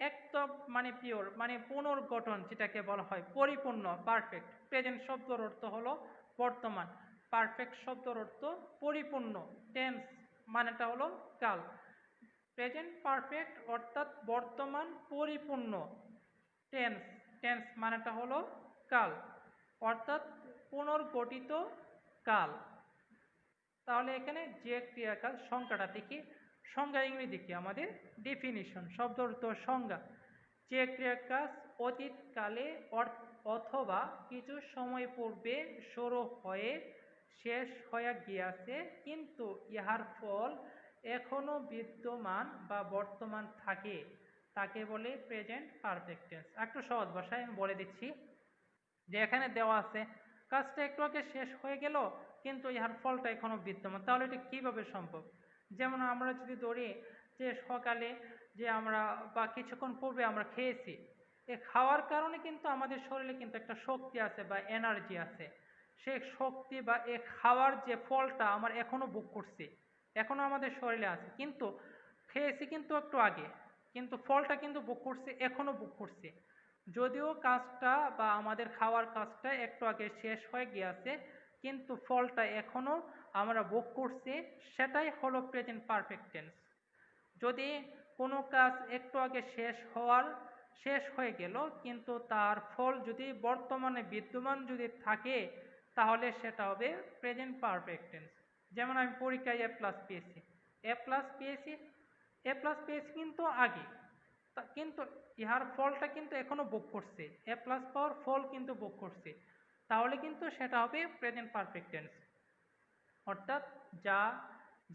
একদম মানে পিওর, মানে পুনর্গঠন, যেটাকে বলা হয় পরিপূর্ণ, পারফেক্ট। প্রেজেন্ট শব্দের অর্থ হলো বর্তমান, পারফেক্ট শব্দের অর্থ পরিপূর্ণ। টেন্স মানেটা হলো কাল। প্রেজেন্ট পারফেক্ট অর্থাৎ বর্তমান পরিপূর্ণ। টেন্স, টেন্স মানেটা হলো কাল, অর্থাৎ পুনর্গঠিত কাল। তাহলে এখানে যে ক্রিয়াকাল সংজ্ঞাটা দেখি, সংজ্ঞা ইংরেজি কি আমাদের ডেফিনিশন, শব্দ অর্থ সংজ্ঞা। যে ক্রিয়াকাজ অতীতকালে অথবা কিছু সময় পূর্বে শুরু হয়ে শেষ হয়ে গিয়াছে, কিন্তু ইহার ফল এখনো বিদ্যমান বা বর্তমান থাকে, তাকে বলে প্রেজেন্ট পারফেক্ট টেন্স। একটু সহজ ভাষায় আমি বলে দিচ্ছি যে এখানে দেওয়া আছে কাজটা একটু আগে শেষ হয়ে গেল কিন্তু ইহার ফলটা এখনো বিদ্যমান, তাহলে এটা কিভাবে সম্ভব? যেমন আমরা যদি ধরি যে সকালে যে আমরা বা কিছুক্ষণ পূর্বে আমরা খেয়েছি, এ খাওয়ার কারণে কিন্তু আমাদের শরীরে কিন্তু একটা শক্তি আছে বা এনার্জি আছে। সে শক্তি বা এ খাওয়ার যে ফলটা আমার এখনো ভোগ করছি, এখনো আমাদের শরীরে আছে, কিন্তু খেয়েছি কিন্তু একটু আগে, কিন্তু ফলটা কিন্তু ভোগ করছি, এখনো ভোগ করছি। যদিও কাজটা বা আমাদের খাওয়ার কাজটা একটু আগে শেষ হয়ে গিয়েছে, কিন্তু ফলটা এখনো আমরা ভোগ করছি, সেটাই হলো প্রেজেন্ট পারফেক্ট টেন্স। যদি কোনো কাজ একটু আগে শেষ হয়ে গেল কিন্তু তার ফল যদি বর্তমানে বিদ্যমান যদি থাকে, তাহলে সেটা হবে প্রেজেন্ট পারফেক্ট টেন্স। যেমন আমি পরীক্ষায় এ প্লাস পেয়েছি, এ প্লাস পেয়েছি, এ প্লাস পেয়েছি কিন্তু আগে, কিন্তু ইহার ফলটা কিন্তু এখনো ভোগ করছে, এ প্লাস পাওয়ার ফল কিন্তু ভোগ করছে, তাহলে কিন্তু সেটা হবে প্রেজেন্ট পারফেক্ট টেন্স। অর্থাৎ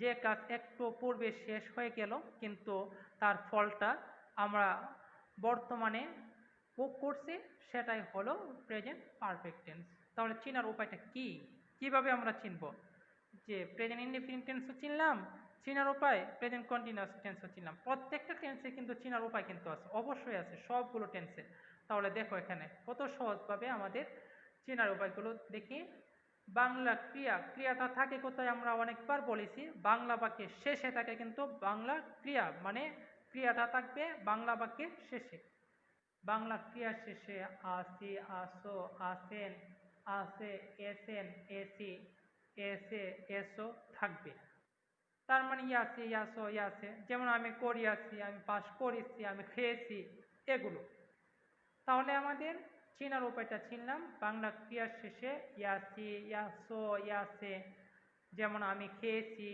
যে কাজ একটু পূর্বে শেষ হয়ে গেল কিন্তু তার ফলটা আমরা বর্তমানে ভোগ করছি, সেটাই হলো প্রেজেন্ট পারফেক্ট টেন্স। তাহলে চেনার উপায়টা কি, কিভাবে আমরা চিনব? যে প্রেজেন্ট ইনডিফিনিট টেন্সও চিনলাম, চেনার উপায় প্রেজেন্ট কন্টিনিউয়াস টেন্সও চিনলাম। প্রত্যেকটা টেন্সে কিন্তু চেনার উপায় কিন্তু আছে, অবশ্যই আছে সবগুলো টেন্সে। তাহলে দেখো এখানে কত সহজভাবে আমাদের চেনার উপায়গুলো দেখি। বাংলা ক্রিয়া, ক্রিয়াটা থাকে কোথায় আমরা অনেকবার বলেছি, বাংলা বাক্যের শেষে থাকে, কিন্তু বাংলা ক্রিয়া মানে ক্রিয়াটা থাকবে বাংলা বাক্যের শেষে। বাংলা ক্রিয়ার শেষে আসি, আসো, আসেন, আসে, এসেন, এসি, এসে, এসো থাকবে। তার মানে ইয়াসি, ইয়াসো, ইয়াসে। যেমন আমি করিয়াছি, আমি পাস করেছি, আমি খেয়েছি, এগুলো। তাহলে আমাদের চেনার উপায়টা চিনলাম, বাংলা ক্রিয়ার শেষে ইয়াসি, ইয়াসো, ইয়াসে। যেমন আমি খেয়েছি,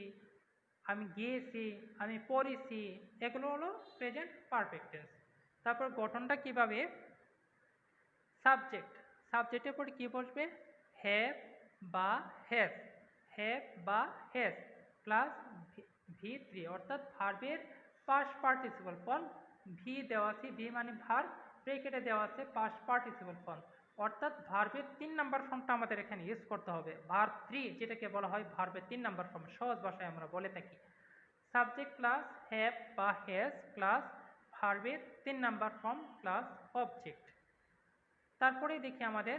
আমি গিয়েছি, আমি পড়েছি, এগুলো হলো প্রেজেন্ট পারফেক্ট টেন্স। তারপর গঠনটা কিভাবে? সাবজেক্ট, সাবজেক্টের পরে কি বসবে? হ্যাভ বা হ্যাজ, হ্যাভ বা হ্যাজ প্লাস V3 অর্থাৎ ভার্বের পাস্ট পার্টিসিপল ফর্ম। ভি দেওয়া আছে, ভি মানে ভার্ব, ব্রেকেটে দেওয়া আছে পাস্ট পার্টিসিপল ফর্ম, অর্থাৎ ভার্বের 3 নাম্বার ফর্মটা আমাদের এখানে ইউজ করতে হবে। ভার্ব 3 যেটাকে বলা হয় ভার্বের 3 নাম্বার ফর্ম, সহজ ভাষায় আমরা বলে থাকি। সাবজেক্ট প্লাস হ্যাভ বা হ্যাজ প্লাস ভার্বের 3 নাম্বার ফর্ম প্লাস অবজেক্ট। তারপরে দেখি আমাদের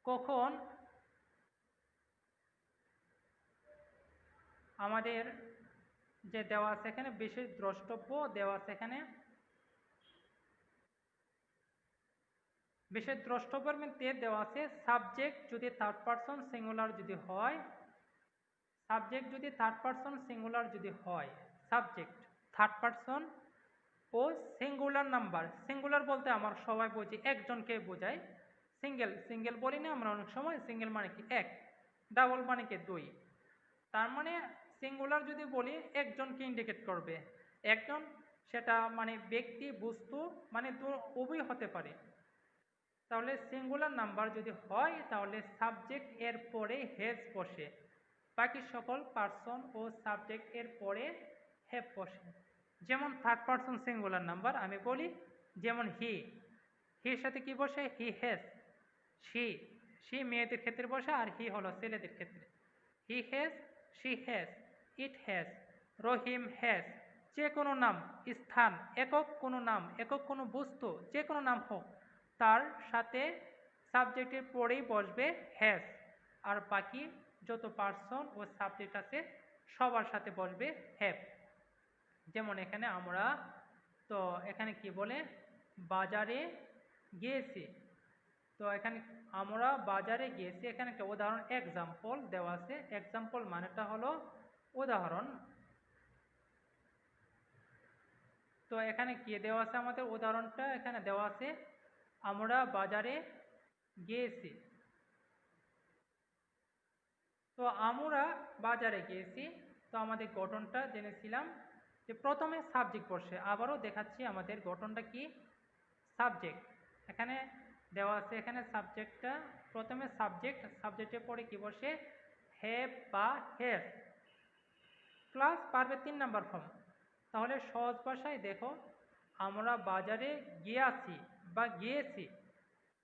কখন আমাদের যে দেওয়া আছে এখানে বিশেষ দ্রষ্টব্য দেওয়া আছে, এখানে বিশেষ দ্রষ্টব্যের মধ্যে দেওয়া আছে সাবজেক্ট যদি থার্ড পারসন সিঙ্গুলার যদি হয়, সাবজেক্ট যদি থার্ড পারসন সিঙ্গুলার যদি হয়, সাবজেক্ট থার্ড পারসন ও সিঙ্গুলার নাম্বার, সিঙ্গুলার বলতে আমার সবাই বুঝি একজনকে বোঝায়, সিঙ্গেল সিঙ্গেল বলি না আমরা অনেক সময়, সিঙ্গেল মানে কি এক, ডাবল মানে কি দুই, তার মানে সিঙ্গুলার যদি বলি একজনকে ইন্ডিকেট করবে, একজন সেটা মানে ব্যক্তি বস্তু মানে উভয় হতে পারে। তাহলে সিঙ্গুলার নাম্বার যদি হয় তাহলে সাবজেক্ট এর পরে হ্যাজ বসে, বাকি সকল পার্সন ও সাবজেক্ট এর পরে হ্যাভ বসে। যেমন থার্ড পার্সন সিঙ্গুলার নাম্বার আমি বলি, যেমন হির সাথে কি বসে, হি হ্যাজ, শি, শি মেয়েদের ক্ষেত্রে বসে আর হি হলো ছেলেদের ক্ষেত্রে। He has, she has, it has, Rahim has. যে কোনো নাম, স্থান, একক কোনো নাম, একক কোনো বস্তু, যে কোনো নাম হোক তার সাথে সাবজেক্টের পরেই বসবে হ্যাজ, আর বাকি যত পার্সন ও সাবজেক্ট আছে সবার সাথে বসবে হ্যাভ। যেমন এখানে আমরা, তো এখানে কি বলে, বাজারে গিয়েছি, তো এখানে আমরা বাজারে গিয়েছি, এখানে একটা উদাহরণ এক্সাম্পল দেওয়া আছে। এক্সাম্পল মানেটা হলো উদাহরণ। তো এখানে কি দেওয়া আছে, আমাদের উদাহরণটা এখানে দেওয়া আছে, আমরা বাজারে গিয়েছি। তো আমরা বাজারে গিয়েছি, তো আমাদের গঠনটা জেনেছিলাম যে প্রথমে সাবজেক্ট বসে, আবারও দেখাচ্ছি আমাদের গঠনটা কি, সাবজেক্ট এখানে দেওয়া আছে, এখানে সাবজেক্টটা প্রথমে সাবজেক্ট, সাবজেক্টের পরে কি বসে, হ্যাভ বা হ্যাভ প্লাস পারবে 3 নাম্বার ফর্ম। তাহলে সহজ ভাষায় দেখো, আমরা বাজারে গিয়েছি বা গিয়েছি,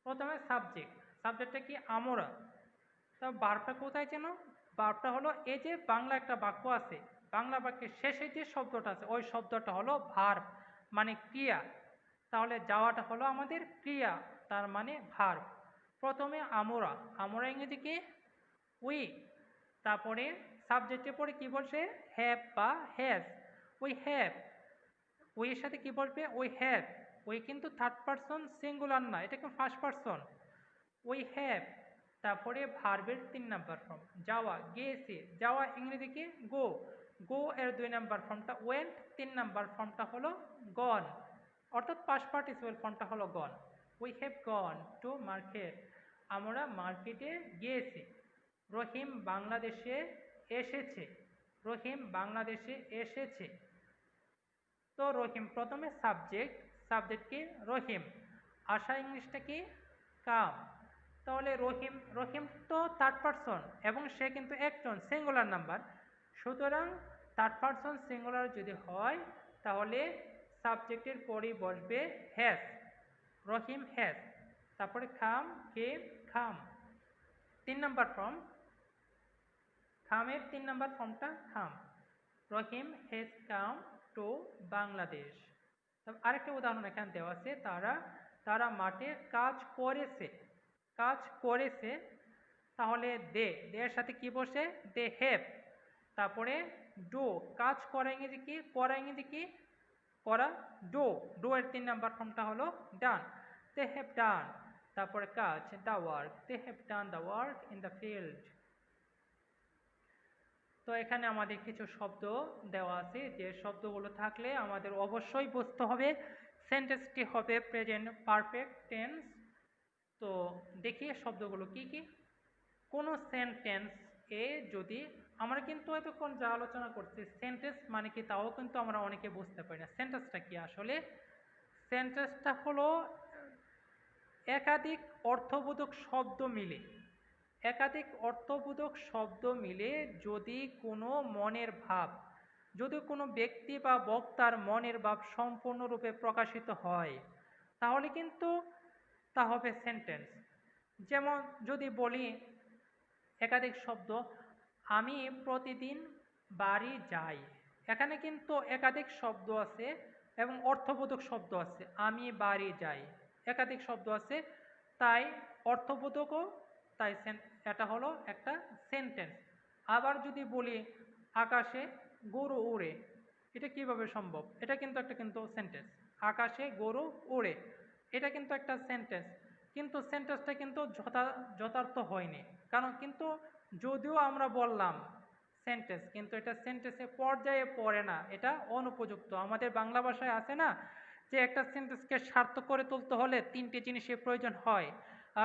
প্রথমে সাবজেক্ট, সাবজেক্টটা কি আমরা, তা ভার্বটা কোথায় যেন, ভার্বটা হলো এই যে বাংলা একটা বাক্য আছে, বাংলা বাক্যের শেষে যে শব্দটা আছে ওই শব্দটা হলো ভার্ব মানে ক্রিয়া। তাহলে যাওয়াটা হলো আমাদের ক্রিয়া, তার মানে ভার্ব। প্রথমে আমরা, আমরা ইংরেজি কি, উই, তারপরে সাবজেক্টের পরে কি বলছে, হ্যাভ বা হ্যাজ, উই হ্যাভ, উই এর সাথে কি বলবে, উই হ্যাভ, উই কিন্তু থার্ড পারসন সিঙ্গুলার না, এটা কিন্তু ফার্স্ট পারসন, উই হ্যাভ। তারপরে ভার্বের 3 নাম্বার ফর্ম যাওয়া, গিয়েছে, যাওয়া ইংরেজি কি, গো, গো এর 2 নাম্বার ফর্মটা ওয়েন্ট, 3 নাম্বার ফর্মটা হলো গন, অর্থাৎ পাস্ট পার্টিসিপল ফর্মটা হলো gone. We have gone to market, আমরা মার্কেটে গিয়েছি। রহিম বাংলাদেশে এসেছে, রহিম বাংলাদেশে এসেছে। তো রহিম প্রথমে সাবজেক্ট, সাবজেক্ট কি, রহিম, আসা ইংলিশটা কি, কাম। তাহলে রহিম, রহিম তো থার্ড পারসন এবং সে কিন্তু একজন সিঙ্গুলার নাম্বার, সুতরাং থার্ড পারসন সিঙ্গুলার যদি হয় তাহলে সাবজেক্টের পরেই বসবে হ্যাজ, রহিম হ্যাজ, তারপরে খাম, কেম, খাম। 3 নাম্বার ফর্ম, খামের 3 নাম্বার ফর্মটা খাম, রহিম হ্যাজ কাম টু বাংলাদেশ। আরেকটা উদাহরণ এখানে দেওয়া আছে, তারা, তারা মাঠে কাজ করেছে, কাজ করেছে। তাহলে দে, এর সাথে কি বসে, দে হ্যাভ, তারপরে ডু, কাজ করা ইংরেজি কি, করা ইংরেজি কি, করা, ডু, ডু এর 3 নাম্বার ফর্মটা হলো ডান, দে হ্যাভ ডান, তারপরে কাজ, the work, they have done the work in the field. তো এখানে আমাদের কিছু শব্দ দেওয়া আছে, যে শব্দগুলো থাকলে আমাদের অবশ্যই বুঝতে হবে সেন্টেন্সটি হবে প্রেজেন্ট পারফেক্ট টেন্স। তো দেখি শব্দগুলো কি কি। কোনো সেন্টেন্স এ যদি, আমরা কিন্তু এতক্ষণ যা আলোচনা করছি সেন্টেন্স মানে কি তাও কিন্তু আমরা অনেকে বুঝতে পারি না। সেন্টেন্সটা কি আসলে, সেন্টেন্সটা হলো একাধিক অর্থবোধক শব্দ মিলে, একাধিক অর্থবোধক শব্দ মিলে যদি কোনো মনের ভাব, যদি কোনো ব্যক্তি বা বক্তার মনের ভাব সম্পূর্ণরূপে প্রকাশিত হয় তাহলে কিন্তু তা হবে সেন্টেন্স। যেমন যদি বলি একাধিক শব্দ, আমি প্রতিদিন বাড়ি যাই, এখানে কিন্তু একাধিক শব্দ আছে এবং অর্থবোধক শব্দ আছে, আমি বাড়ি যাই একাধিক শব্দ আছে, তাই অর্থবোধকও, তাই এটা হলো একটা সেন্টেন্স। আবার যদি বলি আকাশে গরু উড়ে, এটা কিভাবে সম্ভব, এটা কিন্তু একটা কিন্তু সেন্টেন্স, আকাশে গরু উড়ে, এটা কিন্তু একটা সেন্টেন্স, কিন্তু সেন্টেন্সটা কিন্তু যথার্থ হয়নি, কারণ কিন্তু যদিও আমরা বললাম সেন্টেন্স, কিন্তু এটা সেন্টেন্সের পর্যায়ে পড়ে না, এটা অনুপযুক্ত। আমাদের বাংলা ভাষায় আছে না যে একটা সেন্টেন্সকে সার্থক করে তুলতে হলে তিনটে জিনিসের প্রয়োজন হয়: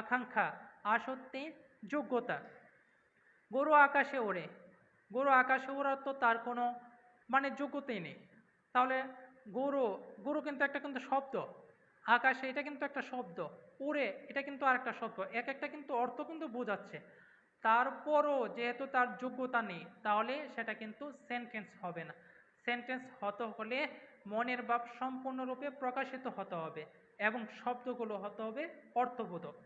আকাঙ্ক্ষা, আসক্তি, যোগ্যতা। গরু আকাশে ওড়ে, গরু আকাশে ওড়ার তো তার কোনো মানে যোগ্যতাই নেই। তাহলে গরু, গরু কিন্তু একটা কিন্তু শব্দ, আকাশে এটা কিন্তু একটা শব্দ, উড়ে এটা কিন্তু আর একটা শব্দ, এক একটা কিন্তু অর্থ কিন্তু বোঝাচ্ছে। তারপরও যেহেতু তার যোগ্যতা নেই, তাহলে সেটা কিন্তু সেন্টেন্স হবে না। সেন্টেন্স হতে হলে মনের ভাব সম্পূর্ণরূপে প্রকাশিত হতে হবে এবং শব্দগুলো হতে হবে অর্থবোধক।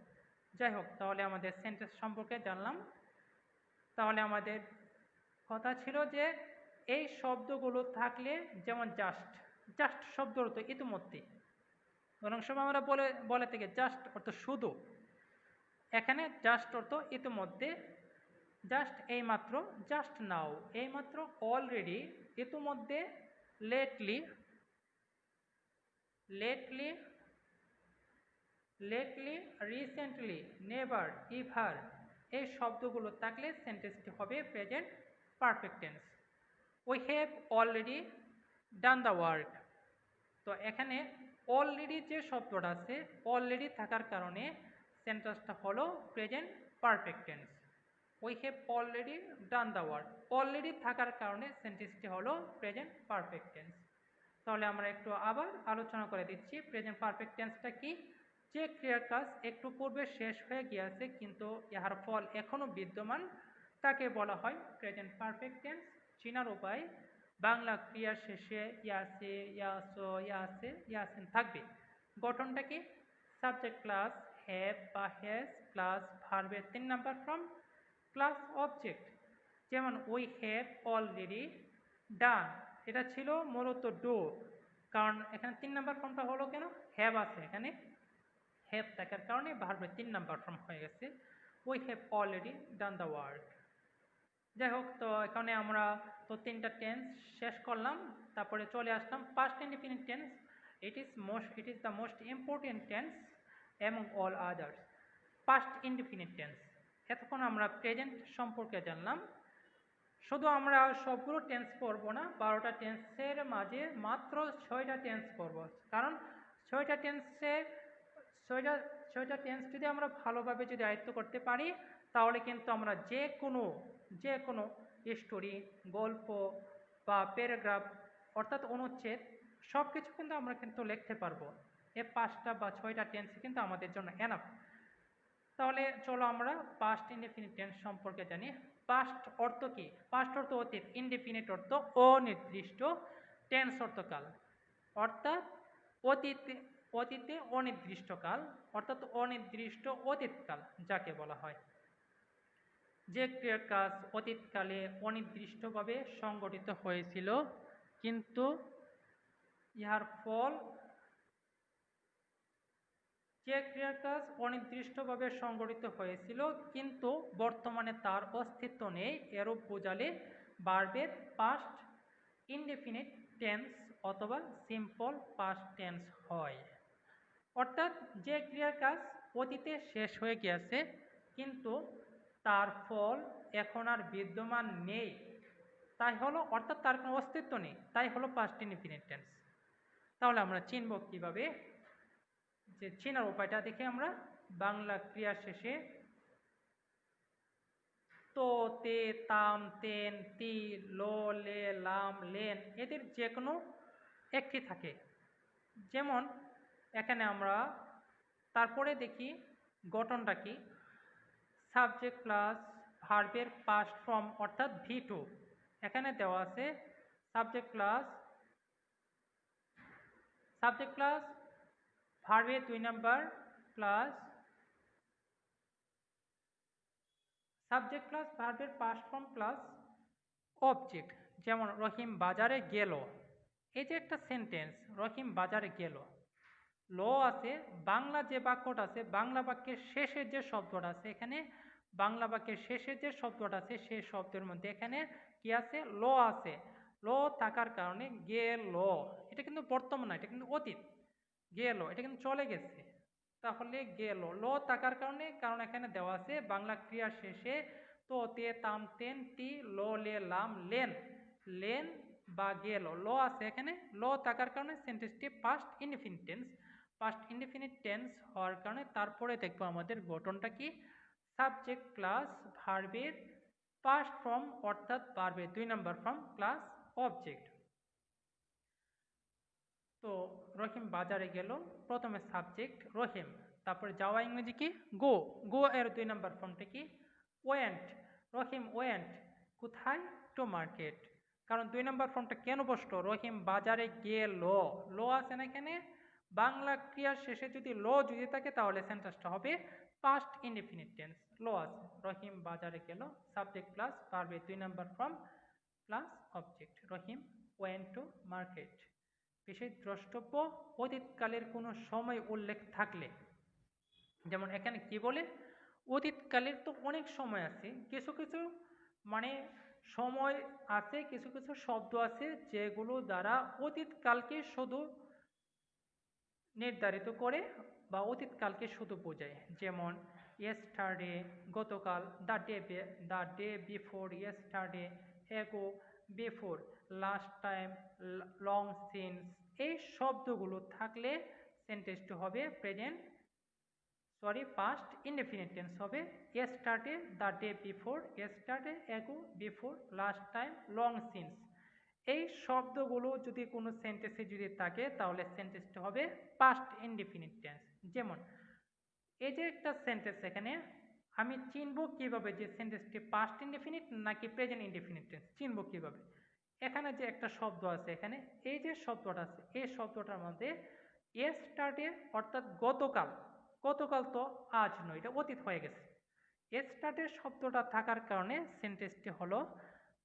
যাই হোক, তাহলে আমাদের সেন্টেন্স সম্পর্কে জানলাম। তাহলে আমাদের কথা ছিল যে এই শব্দগুলো থাকলে, যেমন জাস্ট, জাস্ট শব্দ অর্থ ইতিমধ্যে, অনেক সময় আমরা বলে বলে থেকে জাস্ট অর্থ শুধু, এখানে জাস্ট অর্থ ইতিমধ্যে, জাস্ট এইমাত্র, জাস্ট নাও এইমাত্র, অলরেডি ইতিমধ্যে, lately, lately, lately, recently, never, ever, এই শব্দগুলো থাকলে সেন্টেন্সটি হবে present perfect tense. We have already done the work. তো এখানে অলরেডি যে শব্দটা আছে, অলরেডি থাকার কারণে সেন্টেন্সটা হলো present perfect tense. We have already done the work, already থাকার কারণে সেন্টেন্সটি হলো প্রেজেন্ট পারফেক্ট টেন্স। তাহলে আমরা একটু আবার আলোচনা করে দিচ্ছি প্রেজেন্ট পারফেক্ট টেন্সটা কি। যে ক্রিয়ার কাজ একটু পূর্বে শেষ হয়ে গিয়েছে কিন্তু ইহার ফল এখনো বিদ্যমান, তাকে বলা হয় প্রেজেন্ট পারফেক্ট টেন্স। চেনার উপায়: বাংলা ক্রিয়ার শেষে ইয়াসে, ইয়াসো, ইয়াসে, ইয়াসেন থাকবে। গঠনটা কি? সাবজেক্ট প্লাস হ্যাভ বা হ্যাজ প্লাস ভার্বের 3 নাম্বার ফর্ম প্লাস অবজেক্ট। যেমন উই হ্যাভ অলরেডি ডান, এটা ছিল মূলত ডু, কারণ এখানে 3 নাম্বার ফর্মটা হলো কেন? হ্যাভ আছে এখানে, হ্যাভ থাকার কারণে ভার্বের 3 নাম্বার ফর্ম হয়ে গেছে। We have already done the work. যাই হোক, তো এখানে আমরা তো 3টা টেন্স শেষ করলাম। তারপরে চলে আসলাম past indefinite tense. It is the most important tense among all others. Past indefinite tense, এতক্ষণ আমরা প্রেজেন্ট সম্পর্কে জানলাম। শুধু আমরা সবগুলো টেন্স পড়ব না, 12টা টেন্সের মাঝে মাত্র 6টা টেন্স পড়ব, কারণ 6টা টেন্সের 6টা টেন্স যদি আমরা ভালোভাবে যদি আয়ত্ত করতে পারি, তাহলে কিন্তু আমরা যে কোনো স্টোরি, গল্প বা প্যারাগ্রাফ অর্থাৎ অনুচ্ছেদ সব কিছু কিন্তু আমরা কিন্তু লিখতে পারবো। এই 5টা বা 6টা টেন্স কিন্তু আমাদের জন্য এনাফ। তাহলে চলো আমরা পাস্ট ইনডেফিনিট টেন্স সম্পর্কে জানি। পাস্ট অর্থ কি? পাস্ট অর্থ অতীত, ইনডেফিনিট অর্থ অনির্দিষ্ট, টেন্স অর্থ কাল, অর্থাৎ অতীতে অনির্দিষ্টকাল, অর্থাৎ অনির্দিষ্ট অতীতকাল যাকে বলা হয়। যে ক্রিয়ার কাজ অতীতকালে অনির্দিষ্টভাবে সংগঠিত হয়েছিল কিন্তু ইহার ফল, যে ক্রিয়ার কাজ অনির্দিষ্টভাবে সংগঠিত হয়েছিল কিন্তু বর্তমানে তার অস্তিত্ব নেই, এরূপ বোঝালে ভার্বের পাস্ট ইনডেফিনিট টেন্স অথবা সিম্পল পাস্ট টেন্স হয়। অর্থাৎ যে ক্রিয়ার কাজ অতীতে শেষ হয়ে গিয়েছে কিন্তু তার ফল এখন আর বিদ্যমান নেই, তাই হলো, অর্থাৎ তার কোনো অস্তিত্ব নেই, তাই হলো পাস্ট ইনডেফিনিট টেন্স। তাহলে আমরা চিনব কিভাবে? যে চেনার উপায়টা দেখে আমরা, বাংলা ক্রিয়া শেষে তো, তে, তাম, তেন, তি, লো, লে, লাম, লেন এদের যে কোনো একটি থাকে। যেমন এখানে আমরা তারপরে দেখি গঠনটা কি। সাবজেক্ট প্লাস ভার্বের পাস্ট ফর্ম অর্থাৎ V2 এখানে দেওয়া আছে। সাবজেক্ট প্লাস ভার্বের 2 নাম্বার প্লাস সাবজেক্ট প্লাস ভার্বের পাস্ট ফর্ম প্লাস অবজেক্ট। যেমন রহিম বাজারে গেল, এই যে একটা সেন্টেন্স, রহিম বাজারে গেল, ল আছে, বাংলা যে বাক্যটা আছে, বাংলা বাক্যের শেষের যে শব্দটা আছে, এখানে বাংলা বাক্যের শেষের যে শব্দটা আছে সেই শব্দের মধ্যে এখানে কি আছে? ল আছে। ল থাকার কারণে গেল, এটা কিন্তু বর্তমান না, এটা কিন্তু অতীত। গেল এটা কিন্তু চলে গেছে, তাহলে গেল ল থাকার কারণে, কারণ এখানে দেওয়া আছে বাংলা ক্রিয়ার শেষে তো তে তাম তেন তি লো লে লাম লেন, লেন বা গেল, ল আছে এখানে, ল থাকার কারণে সেন্টেন্সটি past indefinite tense. Past indefinite tense হওয়ার কারণে তারপরে দেখবো আমাদের গঠনটা কি, সাবজেক্ট প্লাস ভার্বের পাস্ট ফর্ম অর্থাৎ ভার্বের 2 নম্বর ফর্ম প্লাস অবজেক্ট। তো রহিম বাজারে গেল, প্রথমে সাবজেক্ট রহিম, তারপরে যাওয়া ইংরেজি কি গো, গো এর 2 নম্বর ফর্মটা কি ওয়েন্ট, রহিম ওয়েন্ট কোথায়, টু মার্কেট। কারণ 2 নম্বর ফর্মটা কেন বসলো, রহিম বাজারে গেল, ল আছে না এখানে, বাংলা ক্রিয়ার শেষে যদি ল যদি থাকে তাহলে সেন্টেন্সটা হবে পাস্ট ইনডিফিনিট টেন্স, ল আছে, রহিম বাজারে গেল, সাবজেক্ট প্লাস ভার্বের 2 number form plus object, Rahim went to market. বিশেষ দ্রষ্টব্য অতীতকালের কোনো সময় উল্লেখ থাকলে, যেমন এখানে কি বলে, অতীতকালের তো অনেক সময় আছে, কিছু কিছু মানে সময় আছে, কিছু কিছু শব্দ আছে যেগুলো দ্বারা অতীতকালকে শুধু নির্ধারিত করে বা অতীতকালকে শুধু বোঝায়। যেমন ইয়েস্টারডে গতকাল, the day before yesterday, ago before, last time, long since. এই শব্দগুলো থাকলে সেন্টেন্সটি হবে পাস্ট ইনডেফিনিট টেন্স হবে yesterday, the day before yesterday, ago before, last time, long since. এই শব্দগুলো যদি কোনো সেন্টেন্সে যদি থাকে তাহলে সেন্টেন্সটা হবে পাস্ট ইনডেফিনিট টেন্স। যেমন এই যে একটা সেন্টেন্স, এখানে আমি চিনবো কিভাবে যে সেন্টেন্সটি পাস্ট ইনডেফিনিট নাকি প্রেজেন্ট ইনডেফিনিট টেন্স, চিনবো কিভাবে, এখানে যে একটা শব্দ আছে, এখানে এই যে শব্দটা আছে, এই শব্দটার মধ্যে ইয়েস্টারডে অর্থাৎ গতকাল, গতকাল তো আজ নয়, এটা অতীত হয়ে গেছে, ইয়েস্টারডে শব্দটা থাকার কারণে সেন্টেন্সটি হলো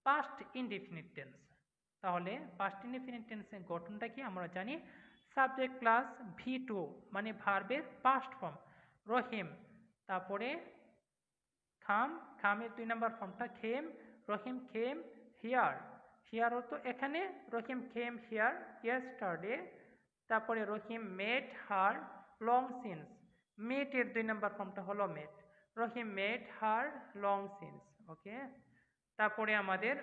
পাস্ট ইনডেফিনিট টেন্স। তাহলে পাস্ট ইনডেফিনিট টেন্সের গঠনটা কি আমরা জানি, সাবজেক্ট প্লাস V2 মানে ভার্বের পাস্ট ফর্ম রহিম, তারপরে খাম, খামের 2 নম্বর ফর্মটা খেম, রহিম খেম হিয়ার, হিয়ার অর্থ এখানে, রহিম খেম হিয়ার ইয়েস্টারডে, তারপরে রহিম মেট হার লং সিন্স, মেট এর 2 নম্বর ফর্মটা হলো মেট, রহিম মেট হার লং সিন্স। ওকে, তারপরে আমাদের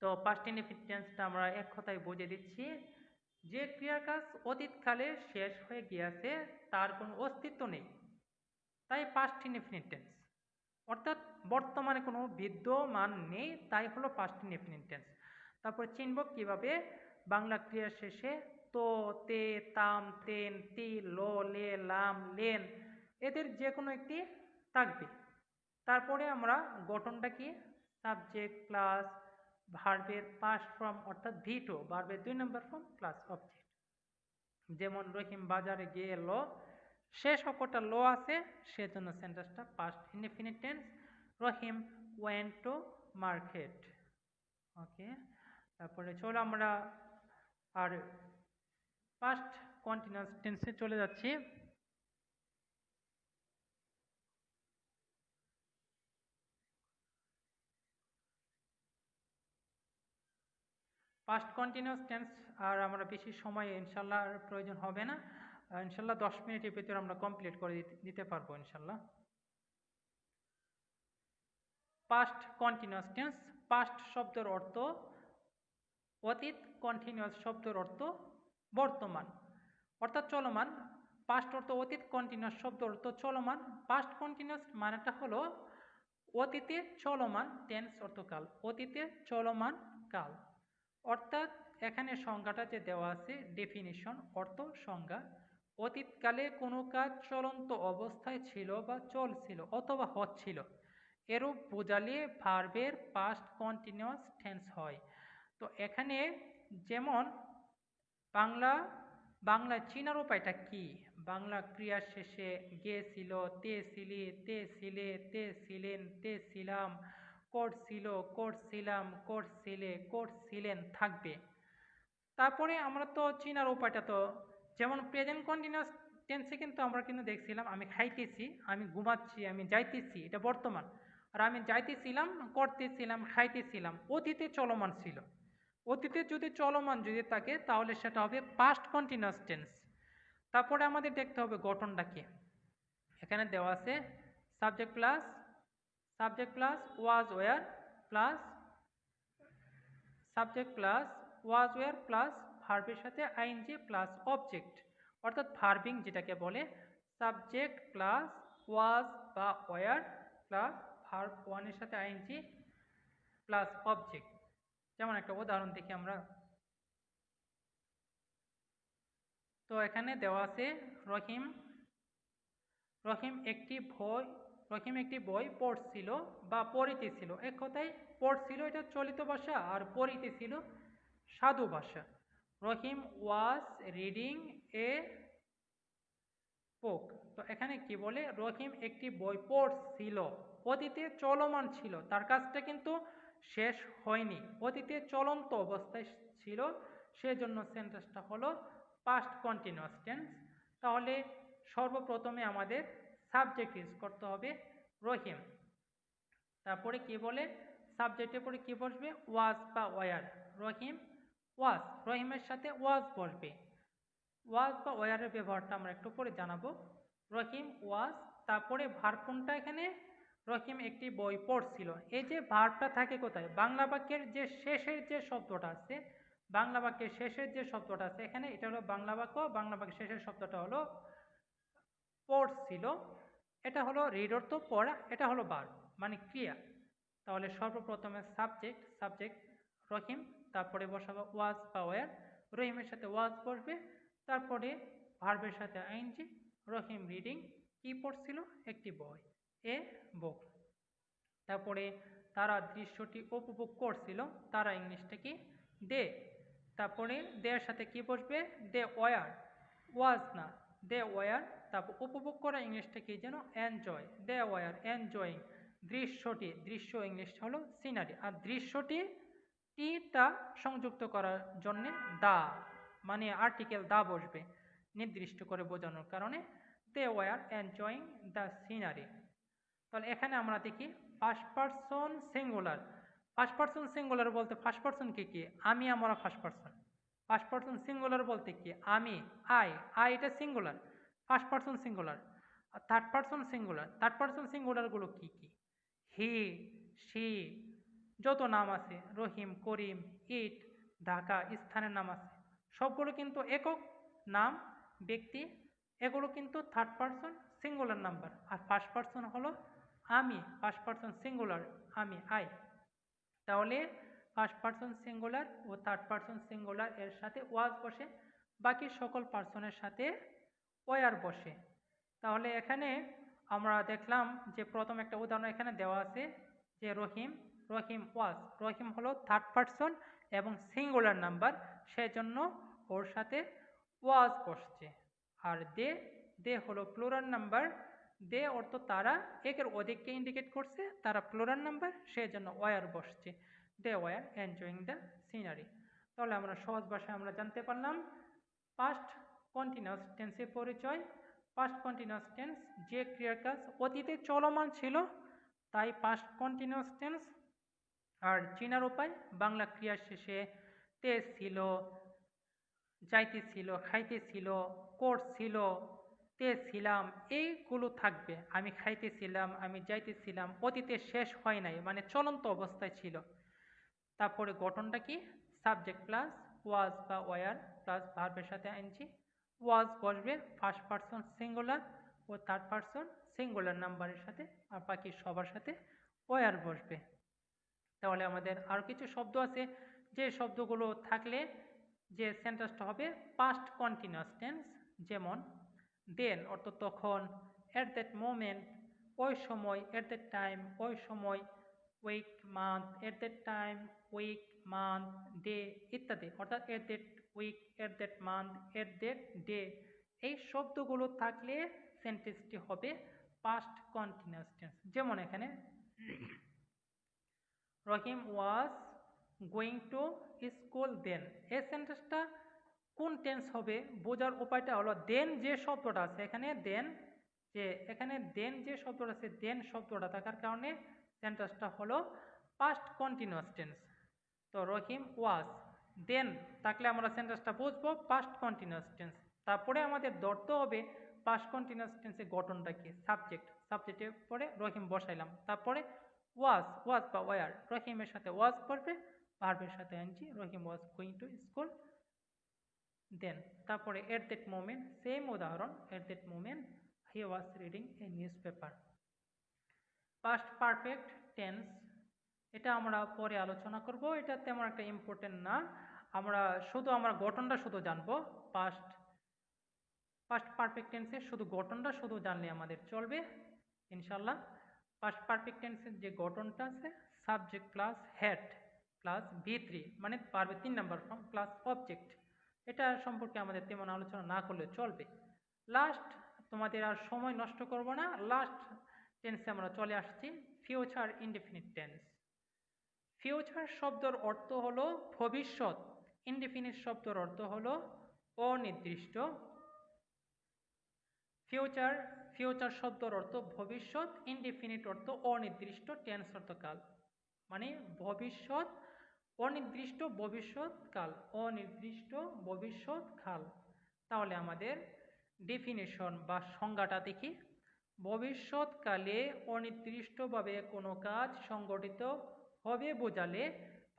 তো পাস্ট ইনডিফিনিট টেন্সটা আমরা এক কথায় বুঝে দিচ্ছি, যে ক্রিয়ার কাজ অতীতকালে শেষ হয়ে গিয়েছে তার কোনো অস্তিত্ব নেই, তাই পাস্ট ইনডিফিনিট টেন্স, অর্থাৎ বর্তমানে কোনো বিদ্যমান নেই, তাই হলো পাস্ট ইনডিফিনিট টেন্স। তারপর চিনব কিভাবে, বাংলা ক্রিয়ার শেষে তো, তে, তাম, তেন, তি, লো, লে, লাম, লেন এদের যে কোনো একটি থাকবে। তারপরে আমরা গঠনটা কি, সাবজেক্ট প্লাস ভার্বের পাস্ট ফর্ম অর্থাৎ V2 ভার্বের 2 নম্বর ফর্ম প্লাস অবজেক্ট। যেমন রহিম বাজারে গেল, শেষ অক্ষরটা লো আছে সেজন্য সেন্টেন্সটা past indefinite tense, Rahim went to market. Okay, তারপরে চলো আমরা আর পাস্ট কন্টিনিউয়াস টেন্সে চলে যাচ্ছি। পাস্ট কন্টিনিউয়াস টেন্স আর আমরা বেশি সময় ইনশাল্লাহ আর প্রয়োজন হবে না, ইনশাল্লাহ 10 মিনিটের ভিতরে আমরা কমপ্লিট করে দিতে পারবো ইনশাল্লাহ। পাস্ট কন্টিনিউয়াস টেন্স, পাস্ট শব্দের অর্থ অতীত, কন্টিনিউয়াস শব্দের অর্থ বর্তমান অর্থাৎ চলমান। পাস্ট অর্থ অতীত, কন্টিনিউয়াস শব্দ অর্থ চলমান। পাস্ট কন্টিনিউয়াস মানেটা হলো অতীতে চলমান, টেন্স অর্থ কাল, অতীতে চলমান কাল। অর্থাৎ এখানে সংজ্ঞাটা যে দেওয়া আছে ডেফিনিশন অর্থ সংজ্ঞা, অতীতকালে কোনো কাজ চলন্ত অবস্থায় ছিল বা চলছিল অথবা হচ্ছিল, এরূপ বোঝালে ভার্বের পাস্ট কন্টিনিউয়াস টেন্স হয়। তো এখানে যেমন বাংলা চিনার উপায়টা কি, বাংলা ক্রিয়ার শেষে গেছিল, তে ছিলি, তে ছিলে, তে ছিলেন, তে ছিলাম, করছিল, করছিলাম, করছিলে, করছিলেন থাকবে। তারপরে আমরা তো চিনার উপায়টা তো যেমন প্রেজেন্ট কন্টিনিউয়াস টেন্সে কিন্তু আমরা কিন্তু দেখছিলাম আমি খাইতেছি, আমি ঘুমাচ্ছি, আমি যাইতেছি, এটা বর্তমান, আর আমি যাইতেছিলাম, করতেছিলাম, খাইতেছিলাম অতীতে চলমান ছিল। অতীতে যদি চলমান যদি থাকে তাহলে সেটা হবে পাস্ট কন্টিনিউয়াস টেন্স। তারপরে আমাদের দেখতে হবে গঠনটা কি, এখানে দেওয়া আছে subject plus subject plus was were plus subject plus was were plus ভার্বের সাথে আইএনজি প্লাস অবজেক্ট, অর্থাৎ ভার্বিং যেটাকে বলে সাবজেক্ট প্লাস ওয়াজ বা ওয়ার প্লাস ভার্ব ওয়ানের সাথে আইএনজি প্লাস অবজেক্ট। যেমন একটা উদাহরণ দেখি আমরা। তো এখানে দেওয়া আছে রহিম রহিম একটি বই পড়ছিল বা পড়িতেছিল। এক কথায় পড়ছিল এটা চলিত ভাষা আর পড়িতেছিল সাধু ভাষা। রহিম ওয়াজ রিডিং এ বুক। তো এখানে কি বলে, রহিম একটি বই পড়ছিল, অতীতে চলমান ছিল, তার কাজটা কিন্তু শেষ হয়নি, অতীতে চলন্ত অবস্থায় ছিল, সেজন্য সেন্টেন্সটা হলো পাস্ট কন্টিনিউয়াস টেন্স। তাহলে সর্বপ্রথমে আমাদের সাবজেক্ট ইউজ করতে হবে রহিম। তারপরে কি বলে, সাবজেক্টের পরে কি বসবে, ওয়াজ বা ওয়ার। রহিম ওয়াজ, রহিমের সাথে ওয়াজ বসবে। ওয়াজ বা ওয়ারের ব্যবহারটা আমরা একটু পরে জানাবো। রহিম ওয়াজ, তারপরে ভার্ব কোনটা এখানে, রহিম একটি বই পড়ছিল। এই যে ভার্বটা থাকে কোথায়, বাংলা বাক্যের যে শেষের যে শব্দটা আছে, বাংলা বাক্যের শেষের যে শব্দটা আছে এখানে, এটা হলো বাংলা বাক্য, বাংলা বাক্যের শেষের শব্দটা হলো পড়ছিল। এটা হলো রিড অর্থ পড়া, এটা হলো ভার্ব মানে ক্রিয়া। তাহলে সর্বপ্রথমে সাবজেক্ট রহিম, তারপরে বসাবো ওয়াজ বা ওয়ার, রহিমের সাথে ওয়াজ বসবে, তারপরে ভার্বের সাথে আইএনজি। রহিম রিডিং, কি পড়ছিল, একটি বই, এ বুক। তারপরে তারা দৃশ্যটি উপভোগ করছিল, তারা ইংলিশটা কি, দে। তারপরে দেয়ের সাথে কি বসবে, দে ওয়ার, ওয়াজ না, দে ওয়ার। তারপর উপভোগ করা ইংলিশটা কি যেন, এনজয়, দে ওয়ার এনজয়িং। দৃশ্য ইংলিশটা হলো সিনারি, আর দৃশ্যটি টিটা সংযুক্ত করার জন্য দা মানে আর্টিকেল দা বসবে নির্দিষ্ট করে বোঝানোর কারণে, they were enjoying the scenery. তাহলে এখানে আমরা দেখি first person singular. First person singular বলতে ফার্স্ট পারসন কি, আমি, আমরা first person. First person singular বলতে কি, আমি, আই এটা সিঙ্গুলার, ফার্স্ট পারসন সিঙ্গুলার। আর থার্ড পারসন সিঙ্গুলারগুলো কি, হি, শি, যত নাম আছে, রহিম, করিম, ইট, ঢাকা, স্থানের নাম আছে, সবগুলো কিন্তু একক নাম, ব্যক্তি, এগুলো কিন্তু থার্ড পারসন সিঙ্গুলার নাম্বার। আর ফার্স্ট পারসন হলো আমি, ফার্স্ট পারসন সিঙ্গুলার, আমি, আই। তাহলে ফার্স্ট পারসন সিঙ্গুলার ও থার্ড পারসন সিঙ্গুলার এর সাথে ওয়াজ বসে, বাকি সকল পারসনের সাথে ওয়ার বসে। তাহলে এখানে আমরা দেখলাম যে প্রথম একটা উদাহরণ এখানে দেওয়া আছে যে রহিম ওয়াজ, রহিম হলো থার্ড পারসন এবং সিঙ্গুলার নাম্বার, সেজন্য ওর সাথে ওয়াজ বসছে। আর দে হলো প্লুরাল নাম্বার, দে অর্থ তারা, একের অধিককে ইন্ডিকেট করছে, তারা প্লুরাল নাম্বার, সেজন্য ওয়ার বসছে, they were enjoying the scenery. তাহলে আমরা সহজ ভাষায় আমরা জানতে পারলাম পাস্ট কন্টিনিউয়াস টেন্সের পরিচয়। পাস্ট কন্টিনিউয়াস টেন্স যে ক্রিয়ার কাজ অতীতে চলমান ছিল তাই পাস্ট কন্টিনিউয়াস টেন্স। আর চেনার উপায়, বাংলা ক্রিয়ার শেষে তে ছিল, যাইতেছিল, খাইতেছিল, করছিল, তে ছিলাম, এইগুলো থাকবে। আমি খাইতেছিলাম, আমি যাইতেছিলাম, অতীতে শেষ হয় নাই মানে চলন্ত অবস্থায় ছিল। তারপরে গঠনটা কি, সাবজেক্ট প্লাস ওয়াজ বা ওয়ার প্লাস ভার্বের সাথে আইএনজি। ওয়াজ বসবে ফার্স্ট পারসন সিঙ্গুলার ও থার্ড পারসন সিঙ্গুলার নাম্বারের সাথে, আর বাকি সবার সাথে ওয়ার বসবে। তাহলে আমাদের আরও কিছু শব্দ আছে যে শব্দগুলো থাকলে যে সেন্টেন্সটা হবে পাস্ট কন্টিনিউয়াস টেন্স, যেমন দেন অর্থ তখন, এট দ্যাট মোমেন্ট ওই সময়, এট দ্যাট টাইম ওই সময়, week month, at that time week month day ইত্যাদি, অর্থাৎ at that week, at that month, at that day, এই শব্দগুলো থাকলে সেন্টেন্সটি হবে পাস্ট কন্টিনিউয়াস টেন্স। যেমন এখানে Rahim was going to school then, এই সেন্টেন্সটা কোন টেন্স হবে বোঝার উপায়টা হলো দেন যে শব্দটা আছে এখানে, দেন যে শব্দটা আছে, দেন শব্দটা থাকার কারণে সেন্টেন্সটা হলো পাস্ট কন্টিনিউয়াস টেন্স। তো রহিম ওয়াজ, দেন থাকলে আমরা সেন্টেন্সটা বুঝবো পাস্ট কন্টিনিউয়াস টেন্স। তারপরে আমাদের ধরতে হবে পাস্ট কন্টিনিউয়াস টেন্সের গঠনটা কি, সাবজেক্টের পরে রহিম বসাইলাম, তারপরে ওয়াজ বা ওয়ার, রহিমের সাথে ওয়াজ পড়বে, ভার্বের সাথে N G, Rahim was going to school. Then তারপরে এট দ্যাট মোমেন্ট, সেম উদাহরণ, at that moment he was reading a newspaper. Past perfect tense, এটা আমরা পরে আলোচনা করব, এটা তেমন একটা ইম্পর্টেন্ট না, আমরা গঠনটা শুধু জানবো। পাস্ট পারফেক্ট টেন্সের শুধু গঠনটা শুধু জানলে আমাদের চলবে ইনশাল্লাহ। পাস্ট পারফেক্ট টেন্সের যে গঠনটা আছে, subject plus had plus V3, মানে পারবে 3 নাম্বার ফর্ম প্লাস অবজেক্ট, এটা সম্পর্কে আমাদের তেমন আলোচনা না করলে চলবে। লাস্ট, তোমাদের আর সময় নষ্ট করব না, লাস্ট টেন্সে আমরা চলে আসছি, ফিউচার ইনডেফিনিট টেন্স। ফিউচার শব্দের অর্থ হলো ভবিষ্যৎ, ইনডেফিনিট শব্দের অর্থ হলো অনির্দিষ্ট। ফিউচার শব্দের অর্থ ভবিষ্যৎ, ইনডেফিনিট অর্থ অনির্দিষ্ট, টেন্স অর্থ কাল, মানে ভবিষ্যৎ, অনির্দিষ্ট ভবিষ্যৎকাল, অনির্দিষ্ট ভবিষ্যৎকাল। তাহলে আমাদের ডেফিনেশন বা সংজ্ঞাটা দেখি। ভবিষ্যৎকালে অনির্দিষ্টভাবে কোনো কাজ সংগঠিত হবে বোঝালে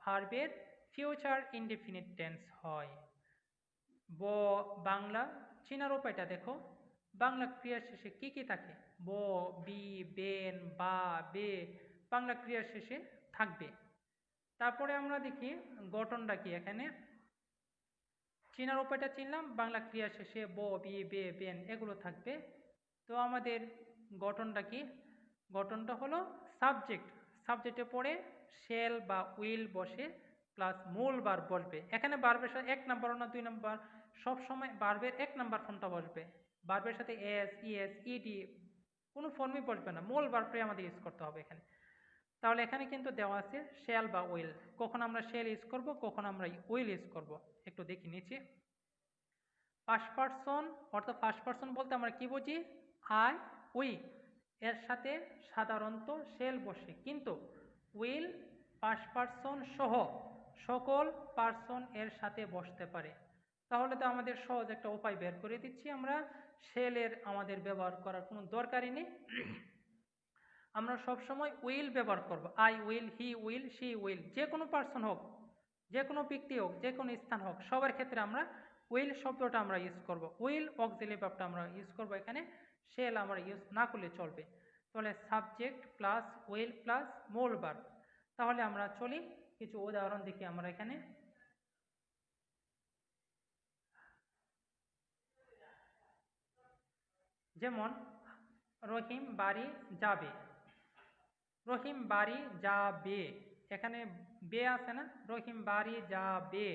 ভার্বের ফিউচার ইনডেফিনিট টেন্স হয়। বাংলা চেনার উপায়টা দেখো, বাংলা ক্রিয়ার শেষে কি কি থাকে? ব, বি, বেন, বা, বে বাংলা ক্রিয়ার শেষে থাকবে। তারপরে আমরা দেখি গঠনটা কি, এখানে চেনার উপায়টা চিনলাম, বাংলা ক্রিয়া শেষে ব, বি, বে, বেন এগুলো থাকবে। তো আমাদের গঠনটা কি? গঠনটা হলো সাবজেক্টের পরে শেল বা উইল বসে প্লাস মূল ভার্ব বসবে। এখানে ভার্বের সাথে 1 নাম্বার না 2 নাম্বার, সবসময় ভার্বের 1 নাম্বার ফর্মটা বসবে। ভার্বের সাথে এস, ইএস, ইডি কোনো ফর্মই বসবে না, মূল ভার্বটাই আমাদের ইউজ করতে হবে এখানে। তাহলে এখানে কিন্তু দেওয়া আছে শেল বা উইল, কখন আমরা শেল ইউজ করব, কখন আমরা উইল ইউজ করব, একটু দেখে নিচ্ছি। ফার্স্ট পারসন, অর্থাৎ ফার্স্ট পারসন বলতে আমরা কি বুঝি? আই, উই, এর সাথে সাধারণত শেল বসে, কিন্তু উইল ফার্স্ট পারসন সহ সকল পারসন এর সাথে বসতে পারে। তাহলে তো আমাদের সহজ একটা উপায় বের করে দিচ্ছি, আমরা শেলের আমাদের ব্যবহার করার কোনো দরকারই নেই। আমরা সবসময় উইল ব্যবহার করব। I will, he will, she will, যে কোনো পার্সন হোক, যে কোনো ব্যক্তি হোক, যে কোনো স্থান হোক, সবার ক্ষেত্রে আমরা উইল শব্দটা আমরা ইউজ করব। উইল অক্সিলারি ভার্বটা আমরা ইউজ করব এখানে, শেল আমরা ইউজ না করলে চলবে। তাহলে সাবজেক্ট প্লাস উইল প্লাস মূল ভার্ব। তাহলে আমরা চলি, কিছু উদাহরণ দেখি আমরা এখানে। যেমন রহিম বাড়ি যাবে, রহিম বাড়ি যাবে, এখানে বে আছে না, রহিম বাড়ি যাবে,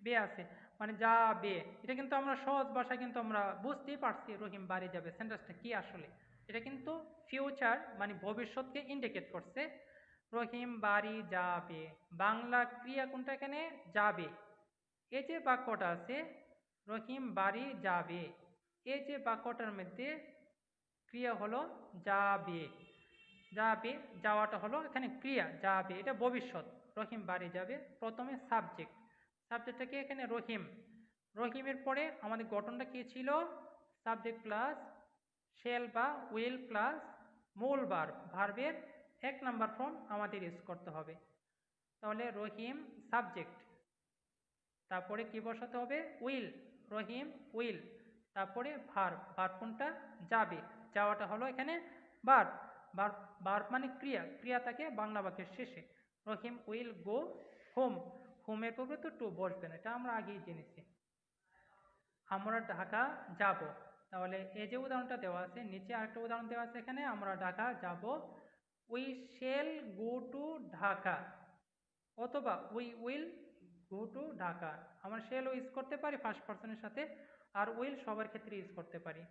বে আছে মানে যাবে। এটা কিন্তু আমরা সহজ ভাষায় কিন্তু আমরা বুঝতেই পারছি রহিম বাড়ি যাবে সেন্টেন্সটা কি আসলে। এটা কিন্তু ফিউচার মানে ভবিষ্যৎকে ইন্ডিকেট করছে। রহিম বাড়ি যাবে, বাংলা ক্রিয়া কোনটা এখানে? যাবে। এই যে বাক্যটা আছে রহিম বাড়ি যাবে, এই যে বাক্যটার মধ্যে ক্রিয়া হলো যাবে, যাবে, যাওয়াটা হলো এখানে ক্রিয়া, যাবে এটা ভবিষ্যৎ। রহিম বাড়ি যাবে, প্রথমে সাবজেক্টটা কি এখানে? রহিম। রহিমের পরে আমাদের গঠনটা কি ছিল? সাবজেক্ট প্লাস শেল বা উইল প্লাস মূল ভার্ব, ভার্বের 1 নাম্বার ফর্ম আমাদের ইউজ করতে হবে। তাহলে রহিম সাবজেক্ট, তারপরে কি বসাতে হবে? উইল, রহিম উইল, তারপরে ভার্ব কোনটা? যাবে, যাওয়াটা হলো এখানে ভার্ব, ভার্ব মানে ক্রিয়া থাকে বাংলা বাক্যের শেষে। রহিম উইল গো হোম, হোমের পূর্বে তো টু বসবে না, এটা আমরা আগেই জেনেছি। আমরা ঢাকা যাব, তাহলে এই যে উদাহরণটা দেওয়া আছে, নিচে আরেকটা উদাহরণ দেওয়া আছে এখানে, আমরা ঢাকা যাব, we shall go to Dhaka, অথবা we will go to Dhaka. আমরা শেল ইউজ করতে পারি ফার্স্ট পারসনের সাথে, আর উইল সবার ক্ষেত্রে ইউজ করতে পারি।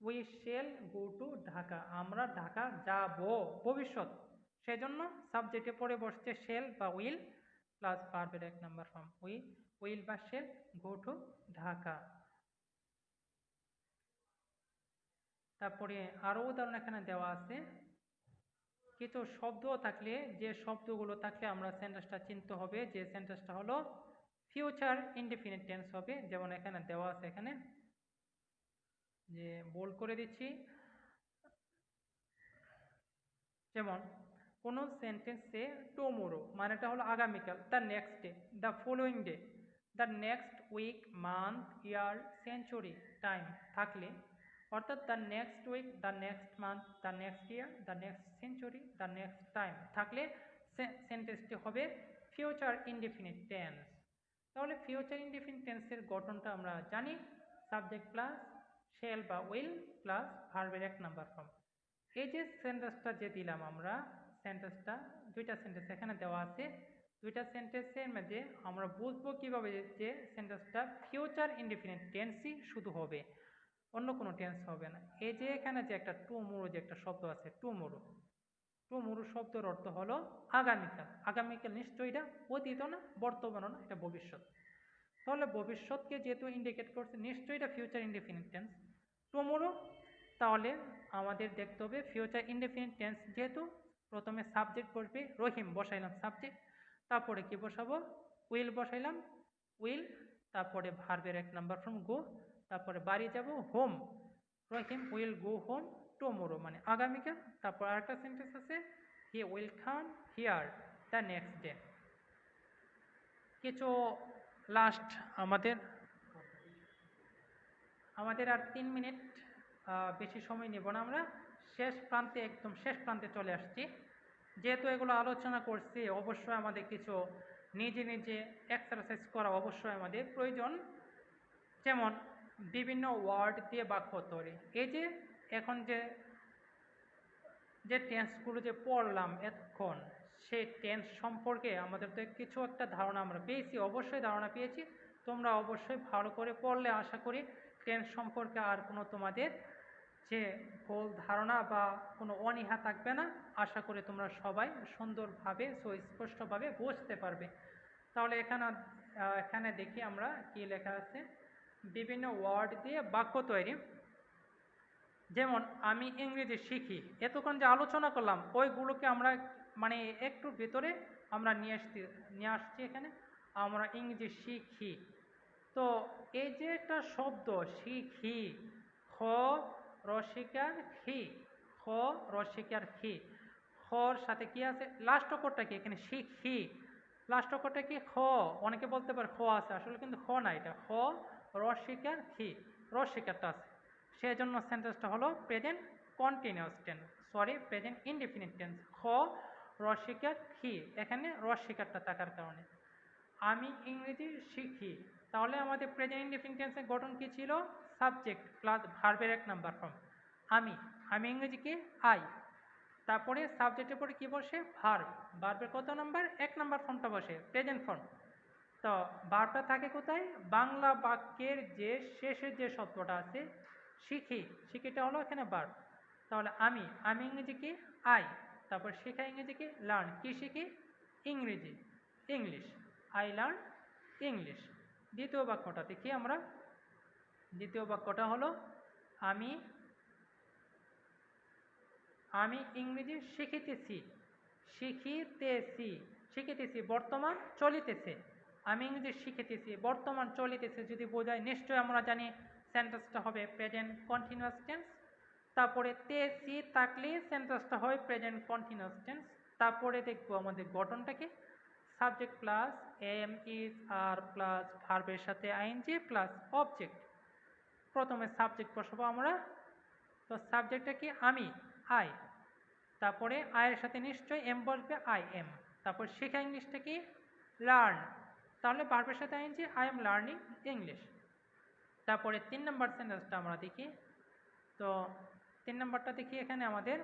We shall go to Dhaka, আমরা ঢাকা যাব, ভবিষ্যৎ, সেজন্য সাবজেক্টে পরে বসছে শেল বা উইল প্লাস ভার্বের 1 নাম্বার ফর্ম উইল বা শেল গো টু ঢাকা। তারপরে আরো উদাহরণ এখানে দেওয়া আছে। কিছু শব্দ থাকলে, যে শব্দগুলো থাকলে আমরা সেন্টেন্সটা চিনতে হবে, যে সেন্টেন্সটা হলো ফিউচার ইনডেফিনিট টেন্স হবে। যেমন এখানে দেওয়া আছে, এখানে যে বোল্ড করে দিচ্ছি, যেমন কোনো সেন্টেন্সে টুমোরো মানেটা হলো আগামীকাল, the next day, the following day, the next week, month, year, century, time থাকলে, অর্থাৎ the next week, the next month, the next year, the next century, the next time থাকলে সেন্টেন্সটি হবে ফিউচার ইনডেফিনিট টেন্স। তাহলে future indefinite টেন্সের গঠনটা আমরা জানি, সাবজেক্ট প্লাস শেল বা উইল প্লাস ভার্বের 1 নাম্বার ফর্ম। এই যে সেন্টেন্সটা যে দিলাম আমরা, সেন্টেন্সটা দুইটা সেন্টেন্স এখানে দেওয়া আছে, দুইটা সেন্টেন্সের মধ্যে আমরা বুঝবো কিভাবে যে সেন্টেন্সটা ফিউচার ইনডেফিনিট টেন্সই শুধু হবে, অন্য কোনো টেন্স হবে না। এই যে এখানে যে একটা টুমোরো যে একটা শব্দ আছে, টুমোরো, টুমোরো শব্দের অর্থ হলো আগামীকাল। আগামীকাল নিশ্চয়ই এটা অতীত না, বর্তমানও না, এটা ভবিষ্যৎ। তাহলে ভবিষ্যৎকে যেহেতু ইন্ডিকেট করছে, নিশ্চয়ই এটা ফিউচার ইনডেফিনিট টেন্স। টুমোরো, তাহলে আমাদের দেখতে হবে ফিউচার ইনডেফিনিট টেন্স যেহেতু প্রথমে সাবজেক্ট বসবে, রহিম বসাইলাম সাবজেক্ট, তারপরে কি বসাবো, উইল বসাইলাম, উইল, তারপরে ভার্বের 1 নাম্বার ফর্ম গো, তারপরে বাড়ি যাব home, Rahim will go home tomorrow মানে আগামীকাল। তারপর আরেকটা সেন্টেন্স আছে, he will come here the next day. কিছু লাস্ট আমাদের আর 3 মিনিট, বেশি সময় নেব না, আমরা শেষ প্রান্তে, একদম শেষ প্রান্তে চলে আসছি। যেহেতু এগুলো আলোচনা করছি, অবশ্যই আমাদের কিছু নিজে নিজে এক্সারসাইজ করা অবশ্যই আমাদের প্রয়োজন। যেমন বিভিন্ন ওয়ার্ড দিয়ে বাক্য তৈরি, এই যে এখন যে টেন্সগুলো যে পড়লাম এতক্ষণ, সেই টেন্স সম্পর্কে আমাদের তো কিছু একটা ধারণা আমরা পেয়েছি, অবশ্যই ধারণা পেয়েছি। তোমরা অবশ্যই ভালো করে পড়লে আশা করি টেন্স সম্পর্কে আর কোনো তোমাদের যে ভুল ধারণা বা কোনো অনীহা থাকবে না। আশা করি তোমরা সবাই সুন্দরভাবে সুস্পষ্টভাবে বুঝতে পারবে। তাহলে এখানে দেখি আমরা কি লেখা আছে, বিভিন্ন ওয়ার্ড দিয়ে বাক্য তৈরি। যেমন আমি ইংরেজি শিখি, এতক্ষণ যে আলোচনা করলাম ওইগুলোকে আমরা মানে একটু ভেতরে আমরা নিয়ে আসছি এখানে, আমরা ইংরেজি শিখি। তো এই যে একটা শব্দ শিখি, খ রসিকার খি, খ রসিকার খি, খর সাথে কি আছে, লাস্ট অক্ষরটা কি এখানে, শিখি, লাস্ট অক্ষরটা কি খ, অনেকে বলতে পারে খ আছে, আসলে কিন্তু খ না, এটা খ রসিকার খি, রসিকারটা আছে, সেই জন্য সেন্টেন্সটা হলো present continuous tense, present indefinite tense. খ রসিকার খি, এখানে রসিকারটা থাকার কারণে। আমি ইংরেজি শিখি, তাহলে আমাদের প্রেজেন্ট ইনডেফিনিট টেন্সের গঠন কি ছিল, সাবজেক্ট প্লাস ভার্বের 1 নাম্বার ফর্ম, আমি ইংরেজি কি আই, তারপরে সাবজেক্টের পরে কি বসে, ভার্বের কত নাম্বার, 1 নাম্বার ফর্মটা বসে, প্রেজেন্ট ফর্ম। তো ভার্বটা থাকে কোথায়, বাংলা বাক্যের যে শেষের যে শব্দটা আছে শিখিটা হলো এখানে ভার্ব। তাহলে আমি ইংরেজি কি আই, তারপর শেখা ইংরেজি কি লার্ন, কি শিখি ইংরেজি, ইংলিশ, আই লার্ন ইংলিশ। দ্বিতীয় বাক্যটা দেখি আমরা, দ্বিতীয় বাক্যটা হলো আমি ইংরেজি শিখিতেছি বর্তমান চলিতেছে, আমি ইংরেজি শিখিতেছি বর্তমান চলিতেছে যদি বোঝায়, নিশ্চয়ই আমরা জানি সেন্টেন্সটা হবে প্রেজেন্ট কন্টিনিউয়াস টেন্স। তারপরে তেসি থাকলে সেন্টেন্সটা হয় প্রেজেন্ট কন্টিনিউয়াস টেন্স। তারপরে দেখবো আমাদের গঠনটা কি, subject plus am is are plus ভার্বের সাথে আইএনজি প্লাস অবজেক্ট। প্রথমে সাবজেক্ট বসাবো আমরা, তো সাবজেক্টটা কি আমি আই, তারপরে আয়ের সাথে নিশ্চয়ই এম বসবে, আই এম, তারপর শেখা ইংলিশটা কি লার্ন, তাহলে ভার্বের সাথে ING I am learning English. তারপরে 3 নম্বর সেন্টেন্সটা আমরা দেখি, তো 3 নম্বরটা দেখি এখানে আমাদের,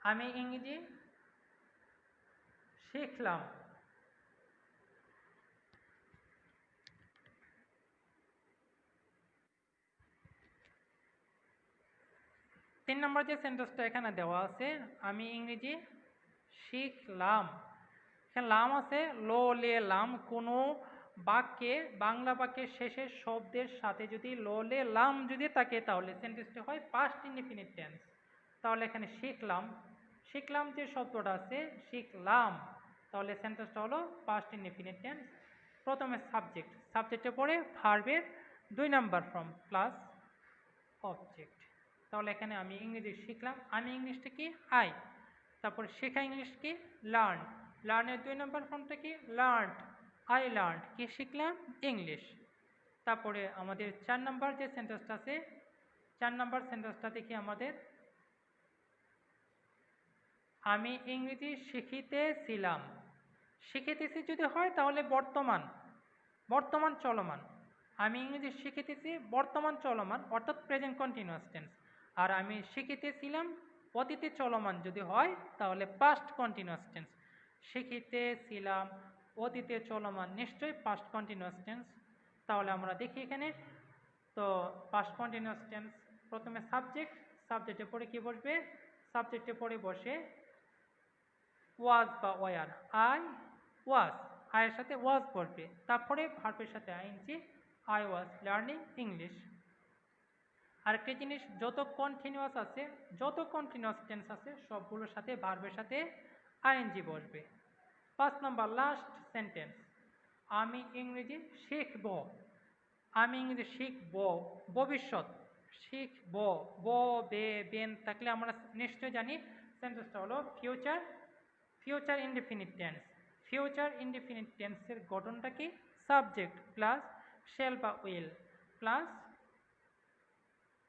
আমি ইংরেজি শিখলাম, 3 নম্বর যে সেন্টেন্সটা এখানে দেওয়া আছে, আমি ইংরেজি শিখলাম, এখানে লাম আছে, লো লে লাম, কোনো বাক্যে বাংলা বাক্যের শেষের শব্দের সাথে যদি লো লে লাম যদি থাকে তাহলে সেন্টেন্সটি হয় পাস্ট ইনডিফিনিট টেন্স। তাহলে এখানে শিখলাম যে শব্দটা আছে শিখলাম, তাহলে সেন্টেন্সটা হলো পাস্ট ইনডিফিনিট টেন্স। প্রথমে সাবজেক্টের পরে ভার্বের 2 নাম্বার ফর্ম প্লাস অবজেক্ট। তাহলে এখানে আমি ইংরেজি শিখলাম, আমি ইংলিশটা কি আই, তারপরে শেখা ইংলিশ কি লার্ন, লার্নের 2 নাম্বার ফর্মটা কি লার্নড, আই লার্নড, কি শিখলাম ইংলিশ। তারপরে আমাদের 4 নাম্বার যে সেন্টেন্সটা আছে, 4 নাম্বার সেন্টেন্সটা দেখি আমাদের, আমি ইংরেজি শিখিতেছিলাম। শিখিতেছি যদি হয় তাহলে বর্তমান চলমান, আমি ইংরেজি শিখিতেছি বর্তমান চলমান অর্থাৎ প্রেজেন্ট কন্টিনিউয়াস টেন্স। আর আমি শিখিতেছিলাম অতীতে চলমান যদি হয় তাহলে পাস্ট কন্টিনিউয়াস টেন্স। শিখিতেছিলাম অতীতে চলমান নিশ্চয়ই পাস্ট কন্টিনিউয়াস টেন্স। তাহলে আমরা দেখি এখানে, তো পাস্ট কন্টিনিউয়াস টেন্স প্রথমে সাবজেক্টের পরে কি বসবে, সাবজেক্টের পরে বসে ওয়াজ বা ওয়ার, আই ওয়াজ, আয়ের সাথে ওয়াজ বসবে, তারপরে ভার্বের সাথে ING, I was learning English. আরেকটি জিনিস, যত কন্টিনিউয়াস টেন্স আছে সবগুলোর সাথে ভার্বের সাথে আইএনজি বসবে। 5 নাম্বার লাস্ট সেন্টেন্স, আমি ইংরেজি শিখব, আমি ইংরেজি শিখব ভবিষ্যৎ, শিখব, বে বেন থাকলে আমরা নিশ্চয় জানি সেন্টেন্সটা হলো future indefinite tense. Future indefinite টেন্সের গঠনটা কি সাবজেক্ট প্লাস শেল বা উইল প্লাস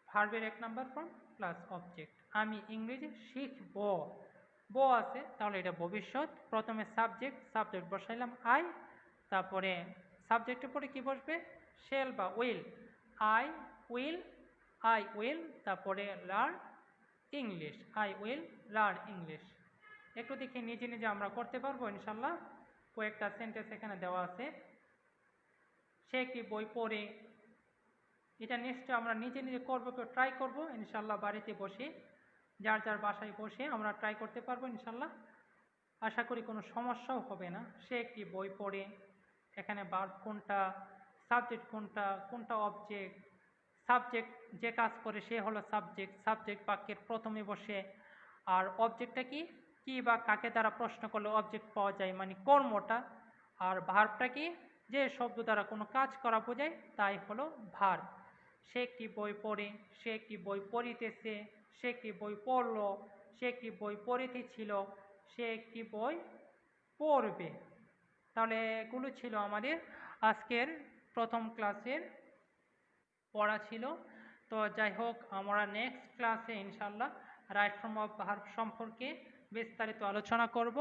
ভার্বের 1 নাম্বার ফর্ম প্লাস অবজেক্ট। আমি ইংরেজি শিখব, আছে তাহলে এটা ভবিষ্যৎ। প্রথমে সাবজেক্ট বসাইলাম আই, তারপরে সাবজেক্টের পরে কি বসবে শেল বা উইল, আই উইল, তারপরে learn English, I will learn English. একটু দেখি নিজে নিজে আমরা করতে পারবো ইনশাল্লাহ। কয়েকটা সেন্টেন্স এখানে দেওয়া আছে, সে একটি বই পড়ে, এটা নিশ্চয় আমরা নিজে নিজে করবো, ট্রাই করব ইনশাল্লাহ। বাড়িতে বসে যার বাসায় বসে আমরা ট্রাই করতে পারবো ইনশাল্লাহ। আশা করি কোনো সমস্যাও হবে না। সে একটি বই পড়ে, এখানে ভার্ব কোনটা, সাবজেক্ট কোনটা অবজেক্ট, সাবজেক্ট যে কাজ করে সে হলো সাবজেক্ট বাক্যের প্রথমে বসে। আর অবজেক্টটা কি বা কাকে দ্বারা প্রশ্ন করলে অবজেক্ট পাওয়া যায় মানে কর্মটা। আর ভার্বটা কি যে শব্দ দ্বারা কোনো কাজ করা বোঝায় তাই হলো ভার্ব। সে একটি বই পড়ে, সে একটি বই পড়িতেছে, সে একটি বই পড়ল, সে একটি বই পড়িতেছিল, সে একটি বই পড়বে। তাহলে এগুলো ছিল আমাদের আজকের প্রথম ক্লাসের পড়া ছিল। তো যাই হোক, আমরা নেক্সট ক্লাসে ইনশাল্লাহ রাইট ফর্ম অফ ভার্ব সম্পর্কে বিস্তারিত আলোচনা করব,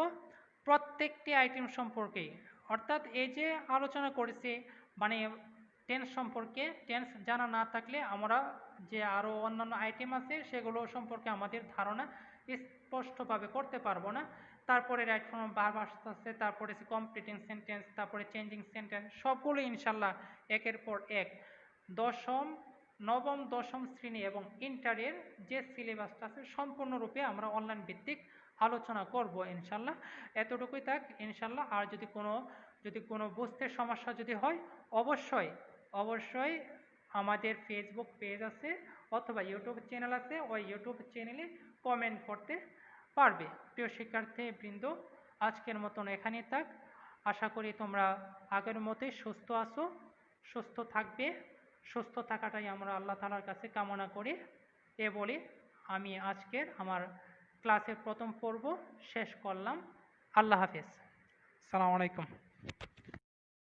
প্রত্যেকটি আইটেম সম্পর্কেই। অর্থাৎ এই যে আলোচনা করেছি মানে টেন্স সম্পর্কে, টেন্স জানা না থাকলে আমরা যে আরও অন্যান্য আইটেম আছে সেগুলো সম্পর্কে আমাদের ধারণা স্পষ্টভাবে করতে পারবো না। তারপরে রাইট ফর্ম অফ ভার্ব আসতে, তারপরে কমপ্লিটিং সেন্টেন্স, তারপরে চেঞ্জিং সেন্টেন্স, সবগুলো ইনশাল্লাহ একের পর এক নবম দশম শ্রেণী এবং ইন্টারের যে সিলেবাসটা আছে সম্পূর্ণরূপে আমরা অনলাইন ভিত্তিক আলোচনা করব ইনশাল্লাহ। এতটুকুই থাক ইনশাল্লাহ। আর যদি কোনো বুঝতে সমস্যা যদি হয় অবশ্যই আমাদের ফেসবুক পেজ আছে অথবা ইউটিউব চ্যানেল আছে, ওই ইউটিউব চ্যানেলে কমেন্ট করতে পারবে। প্রিয় শিক্ষার্থী বৃন্দ, আজকের মতন এখানেই থাক। আশা করি তোমরা আগের মতোই সুস্থ আছো, সুস্থ থাকবে। সুস্থ থাকাটাই আমরা আল্লাহ তাআলার কাছে কামনা করি। এ বলে আমি আজকের আমার ক্লাসের প্রথম পর্ব শেষ করলাম। আল্লাহ হাফেজ। আসসালামু আলাইকুম।